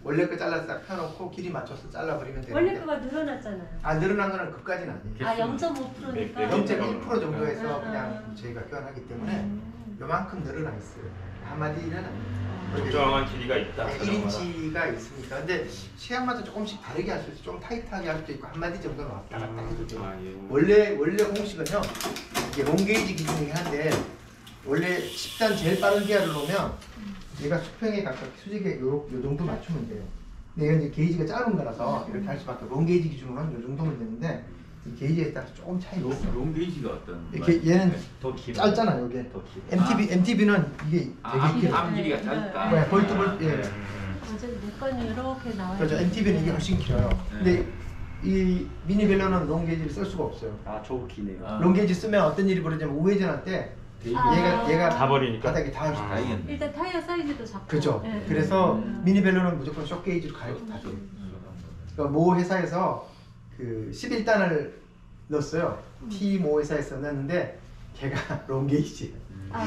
원래 거 잘라서 딱 펴놓고 길이 맞춰서 잘라버리면 되는데 원래 거가 늘어났잖아요. 안 늘어난 거는 그까지는 아니에요. 아 0.5%니까. 0.1% 정도에서 아, 그냥 저희가 교환하기 때문에 요만큼 늘어나 있어요. 한마디는 아니에요. 적정한 길이가 있다. 1인치가 있으니까. 근데 취향마다 조금씩 다르게 할 수 있어요. 좀 타이트하게 할 수도 있고 한마디 정도는 왔다 갔다 해도 돼요. 원래 공식은요. 이게 롱게이지 기준이긴 한데 원래 10단 제일 빠른 기아를 놓으면 얘가 수평에 가깝게 수직에 요 정도 맞추면 돼요. 근데 이건 이제 게이지가 짧은 거라서 이렇게 할 수밖에 없고 롱게이지 기준으로는 요 정도면 되는데 이 게이지에 따라서 조금 차이가 있어요. 롱게이지가 어떤? 이렇게 얘는 더 길어. 짧잖아요. 이게 더 길어. MTB는 이게 되게 길어요. 앞 길이가 짧다. 네, 볼트 예. 어제 내 거는 이렇게 나와요. 그렇죠. MTB는 이게 훨씬 길어요. 근데 이 미니벨러는 롱게이지를 쓸 수가 없어요. 아 저거 기네요. 아. 롱게이지 쓰면 어떤 일이 벌어지냐면 우회전할 때 얘가 다 버리니까. 바닥에 닿을 수 있어요. 다이겠네. 일단 타이어 사이즈도 작고. 그죠. 네. 그래서 미니벨러는 무조건 쇼게이지로 가입 다 돼요. 그러니까 모 회사에서 그 11단을 넣었어요. T 모 회사에서 넣었는데 걔가 롱게이지. 아,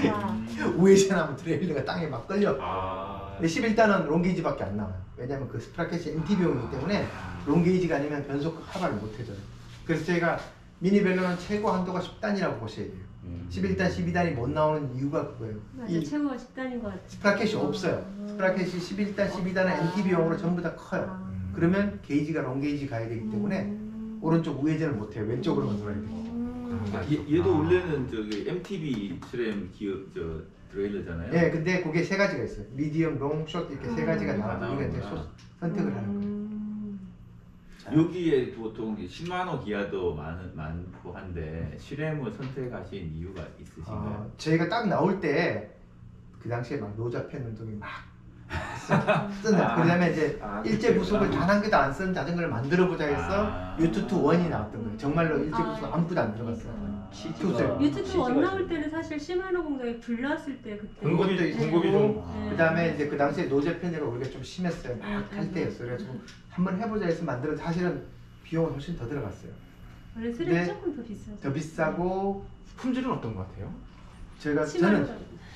우회전하면 트레일러가 땅에 막 끌려. 아. 근데 11단은 롱게이지밖에 안 나와요. 왜냐면 그 스프라켓이 MTB용이기 때문에 롱게이지가 아니면 변속 커버를 못 해줘요. 그래서 저희가 미니벨러는 최고 한도가 10단이라고 보셔야 돼요. 11단, 12단이 못 나오는 이유가 그거예요. 맞아. 이 최고가 10단인 것 같아. 스프라켓이 없어요. 스프라켓이 11단, 12단은 MTB용으로 전부 다 커요. 그러면 게이지가 롱게이지 가야 되기 때문에 오른쪽 우회전을 못 해요. 왼쪽으로만 돌아야 돼요. 얘도 원래는 저기 MTB 트램 기어 저 트레일러잖아요. 예, 근데 그게 세 가지가 있어요. 미디엄, 롱, 숏 이렇게 세 가지가 나와서 우리가 이제 선택을 하는 거예요. 여기에 보통 10만 원 기아도 많고 한데 시램을 선택하신 이유가 있으신가요? 저희가 딱 나올 때 그 당시에 막 노자펜 운동이 막 쓴다. 그다음에 이제 일제 부속을 단 한 개도 안 쓴 자전거를 만들어 보자 해서 유투투 1이 나왔던 거예요. 정말로 일제 부속 아무것도 안 들어갔어요. 유튜브 원 나올 때는 사실 시마노 공장이 불났을 때 그때. 공급도 공급이 있고 네. 그다음에 이제 그 당시에 노제펜제가 우리가 좀 심했어요. 막 탈 네. 때였어요. 그래서 한번 해보자 해서 만들어 사실은 비용은 훨씬 더 들어갔어요. 원래 수량이 네. 조금 더 비싸죠. 더 비싸고 품질은 어떤 것 같아요? 저는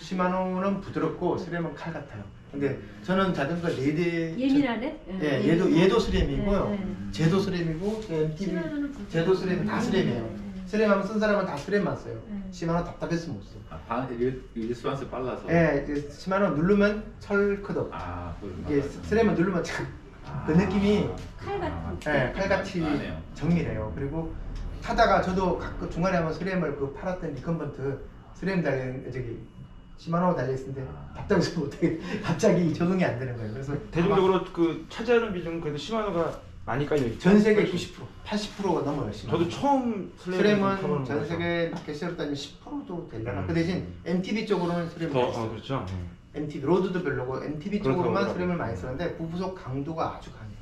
시마노는 부드럽고 스램은 칼 같아요. 근데 저는 자전거 4대 예민하네. 예, 얘도 스램이고요. 네, 네. 쟤도 스램이고 MTB 시마노는 부드럽고. 쟤도 스램 다 스램이에요. 네. 스램하면 쓴 사람은 다 스램만 써요. 네. 시마노 답답해서 못 써. 리스폰스 빨라서. 예, 이제 시마노 누르면 철크덕. 이게 스램은 누르면 참 그 느낌이 칼 같은. 예, 칼같이 맞네요. 정밀해요. 그리고 타다가 저도 가끔 중간에 한번 스램을 그 팔았던 리컨버트 스램 달린 저기 시마노 달려 있는데 답답해서 못하게 갑자기 적응이 안 되는 거예요. 그래서 대중적으로 그 차지하는 비중은 그래도 시마노가 많이 깔려 있죠. 전 세계 90%, 80%가 넘어요. 시마노. 저도 처음 스램은 전 세계 마켓시로 따지면 10%도 되려나? 그 대신 MTB 쪽으로는 스램이 더 있어요. 그렇죠. MTB 로드도 별로고 MTB 그렇다고 쪽으로만 하더라고요. 스램을 많이 쓰는데 부부속 강도가 아주 강해요.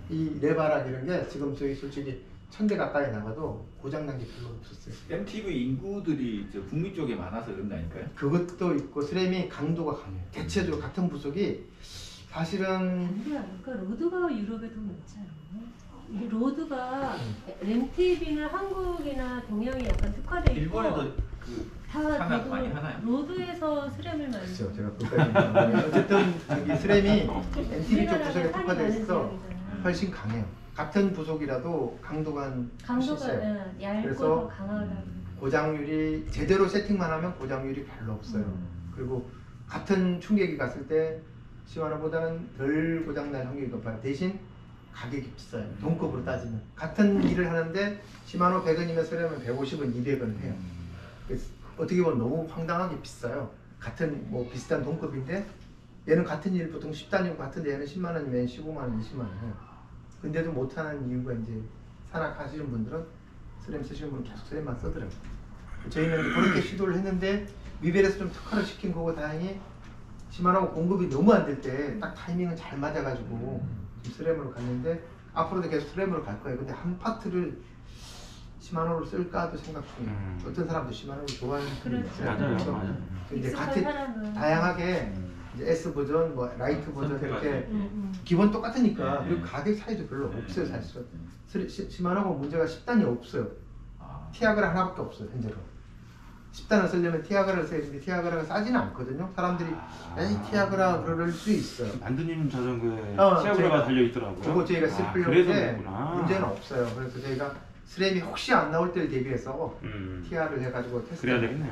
이 레바락 이런 게 지금 저희 솔직히 1000대 가까이 나가도 고장난 게 별로 없었어요. MTV 인구들이 저 북미 쪽에 많아서 그런 거 아닐까요? 그것도 있고 스램이 강도가 강해요. 대체적으로 같은 부속이 사실은 그러니까 로드가 유럽에 더 높지 않아요? 이 로드가 MTB는 한국이나 동양이 약간 특화돼 있고 일본에도 그 다 하나 로드, 많이 하나요? 로드에서 스램을 많이 그렇죠. 제가 그까지 어쨌든 저기 스램이 MTB 쪽 부속에 특화돼 있어 훨씬 강해요. 같은 부속이라도 강도가 훨씬 강도가 세요. 얇고 그래서 더 강하다. 고장률이 제대로 세팅만 하면 고장률이 별로 없어요. 그리고 같은 충격이 갔을 때 시마노보다는 덜 고장날 확률이 높아요. 대신 가격이 비싸요. 동급으로 따지면 같은 일을 하는데 시마노 100원이면 쓰려면 150원, 200원 해요. 그래서 어떻게 보면 너무 황당하게 비싸요. 같은 뭐 비슷한 동급인데 얘는 같은 일 보통 10단위고 같은데 얘는 10만 원이면 15만 원, 20만 원 해요. 근데도 못하는 이유가 이제 산악하시는 분들은 스램 쓰시는 분은 계속 스램만 쓰더라고요. 저희는 그렇게 시도를 했는데 미벨에서 좀 특화를 시킨 거고 다행히 시마노가 공급이 너무 안 될 때 딱 타이밍은 잘 맞아가지고 지금 스램으로 갔는데 앞으로도 계속 스램으로 갈 거예요. 근데 한 파트를 시마노로 쓸까도 생각 중이에요. 어떤 사람도 시마노를 좋아하는 분이 그렇죠. 있어요. 맞아요, 그래서 맞아요. 이제 익숙한 같은 사람은. 다양하게 이제 S 버전, 뭐 라이트 버전 선택하지. 이렇게 음. 기본 똑같으니까 네. 그리고 가격 차이도 별로 네. 없어요 사실은. 시마노가 문제가 10단이 없어요. 아, 티아그라 하나밖에 없어요 현재로. 10단을 쓰려면 티아그라를 써야 되는데 티아그라가 싸지는 않거든요. 사람들이 에이 티아그라 그럴 수 있어요. 만두님 자전거에 어, 티아그라가 저희가- 달려 있더라고요. 그거 저희가 쓰려고 그래서 했는데 그렇구나. 문제는 없어요. 그래서 저희가 스램이 혹시 안 나올 때를 대비해서 티아를 해가지고 테스트. 그래야 되겠네.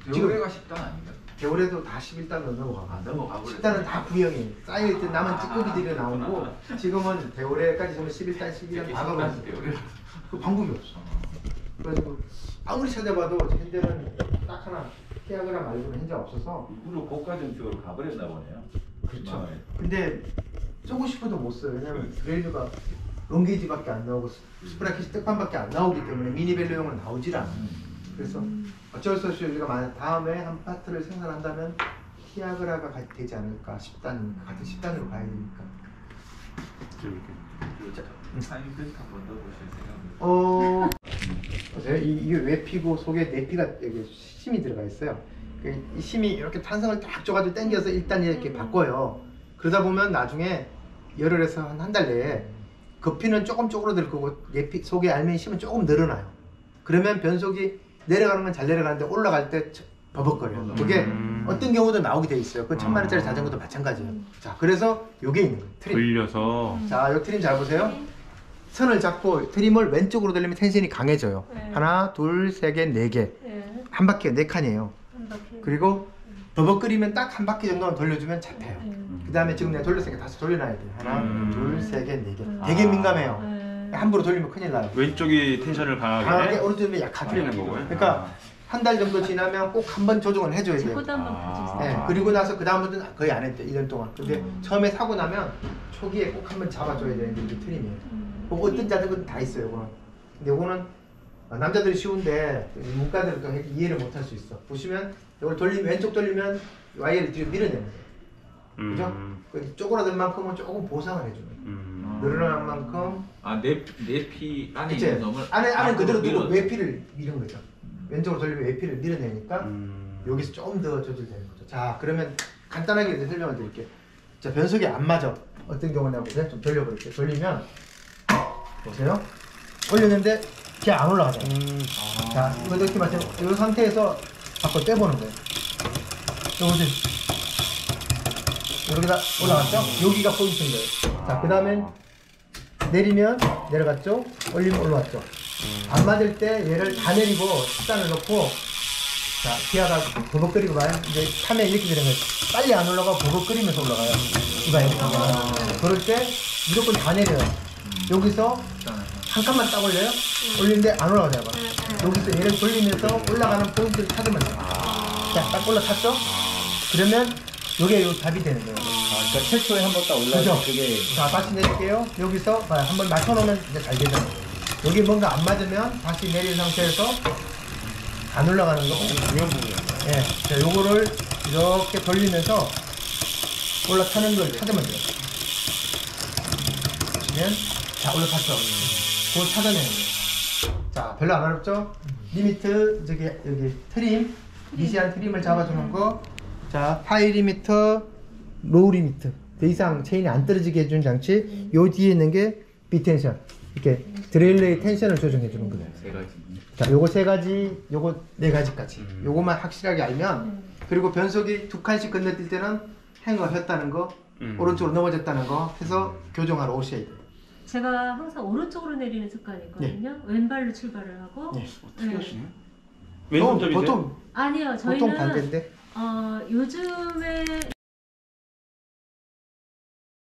겨울에가 10단 아닌가? 겨울에도 다 11단으로 넘어가고. 아, 넘어가고 10단은 다 구형이 쌓여있던 남은 찌꺼기들이 나오고 지금은 겨울에까지 저는 11단, 12단 다 가고 겨울에. 그 방법이 없어. 그래서 아무리 찾아봐도 현재는 딱 하나 티아그라 말고는 현재 없어서. 일부러 고가점 쪽으로 가버렸나 보네요. 그렇죠. 마음에. 근데 쓰고 싶어도 못 써요. 왜냐면 그레이드가 롱게이지밖에 안 나오고 스프라켓이 뜻판밖에 안 나오기 때문에 미니벨로용은 나오질 않아요. 그래서 어쩔 수 없이 우리가 다음에 한 파트를 생산한다면 티아그라가 되지 않을까 10단 같은 10단으로 가야 되니까. 사장님 그 한번 넣어보실 생각은? 보세요. 이게 외피고 속에 내피가 여기 심이 들어가 있어요. 이 심이 이렇게 탄성을 딱 줘가지고 당겨서 일단 이렇게 바꿔요. 그러다 보면 나중에 열흘에서 한 달 내에 겉피는 조금 쪼그러들 거고 내피 속에 알맹이 심은 조금 늘어나요. 그러면 변속이 내려가는 건 잘 내려가는데 올라갈 때 버벅거려요. 그게 어떤 경우도 나오게 돼 있어요. 그 1000만원짜리 자전거도 마찬가지예요. 자, 그래서 요게 있는 거예요. 트림. 돌려서 자, 요 트림 잘 보세요. 선을 잡고 트림을 왼쪽으로 돌리면 텐션이 강해져요. 네. 하나, 둘, 세 개, 네 개. 네. 한 바퀴에 네 칸이에요. 한 바퀴. 그리고 버벅거리면 딱 한 바퀴 정도만 돌려주면 잡혀요. 그 다음에 지금 내가 돌렸으니까 다시 돌려놔야 돼요. 하나, 둘, 세 개, 네 개. 되게 민감해요. 네. 함부로 돌리면 큰일 나요. 왼쪽이 텐션을 강하게, 강하게 오른쪽이 약하게. 풀리는 거고요. 그러니까 한 달 정도 지나면 꼭 한 번 조정을 해줘야 돼요. 제코도 한번 봐주세요. 네, 그리고 나서 그 다음부터는 거의 안 했대 1년 동안. 근데 처음에 사고 나면 초기에 꼭 한 번 잡아줘야 되는데 이게 트림이에요. 뭐 어떤 자전거는 다 있어요. 요거는. 근데 요거는 남자들이 쉬운데 문과들은 또 이해를 못 할 수 있어. 보시면 이걸 돌리면 왼쪽 돌리면 와이어를 뒤로 밀어내는 거예요. 그죠? 그 쪼그라든 만큼은 조금 보상을 해주는 거예요. 늘어난 만큼 내피 안에 이제 있는 놈을 안에 그대로 두고 밀어- 외피를 미는 거죠. 왼쪽으로 돌리면 외피를 밀어내니까 여기서 조금 더 조절되는 거죠. 자, 그러면 간단하게 이제 설명을 드릴게요. 자, 변속이 안 맞아. 어떤 경우냐면 보세요. 좀 돌려볼게요. 돌리면 보세요. 올렸는데 걔 안 올라가죠. 자, 이거 이렇게 마찬 이 상태에서 밖으로 떼보는 거예요. 요거지. 여기다 올라갔죠? 여기가 포인트인 거예요. 자, 그 다음에 내리면 내려갔죠? 올리면 올라왔죠? 안 맞을 때 얘를 다 내리고 식단을 넣고 자, 기아가 버벅거리고 봐요. 이제 카메 이렇게 되는 거예요. 빨리 안 올라가 버벅거리면서 올라가요. 이봐요. 그럴 때 무조건 다 내려요. 여기서 한 칸만 딱 올려요. 올리는데 안 올라가잖아. 여기서 얘를 돌리면서 올라가는 포인트를 찾으면 돼요. 자, 딱 올라탔죠? 그러면 요게 요 답이 되는 거예요. 그러니까 최초에 한 번 딱 그죠? 올라가면 그게 자, 다시 내릴게요. 여기서 봐요. 한번 맞춰놓으면 이제 잘 되잖아요. 여기 뭔가 안 맞으면 다시 내린 상태에서 안 올라가는 거. 중요한 부분이에요. 예. 자, 요거를 이렇게 돌리면서 올라타는 걸 찾으면 돼요. 보시면, 자, 올라탔죠? 그걸 찾아내는 거예요. 자, 별로 안 어렵죠? 리미트, 여기 트림, 미시한 트림을 잡아주는 거. 자, 하이 리미터, 로우 리미트. 더 이상 체인이 안 떨어지게 해주는 장치. 요 뒤에 있는 게 비텐션. 이렇게 드레일러의 텐션을 조정해 주는 거예요. 세 가지. 자, 요거 세 가지, 요거 네 가지까지. 요거만 확실하게 알면, 그리고 변속이 두 칸씩 건너뛸 때는 행어 혔다는 거, 오른쪽으로 넘어졌다는 거 해서 교정하러 오셔야 돼요. 제가 항상 오른쪽으로 내리는 습관이 있거든요. 왼발로 출발을 하고. 네. 어떻게 하시나요? 왼손잡이세요? 보통 아니요, 보통 저희는 반대인데. 요즘에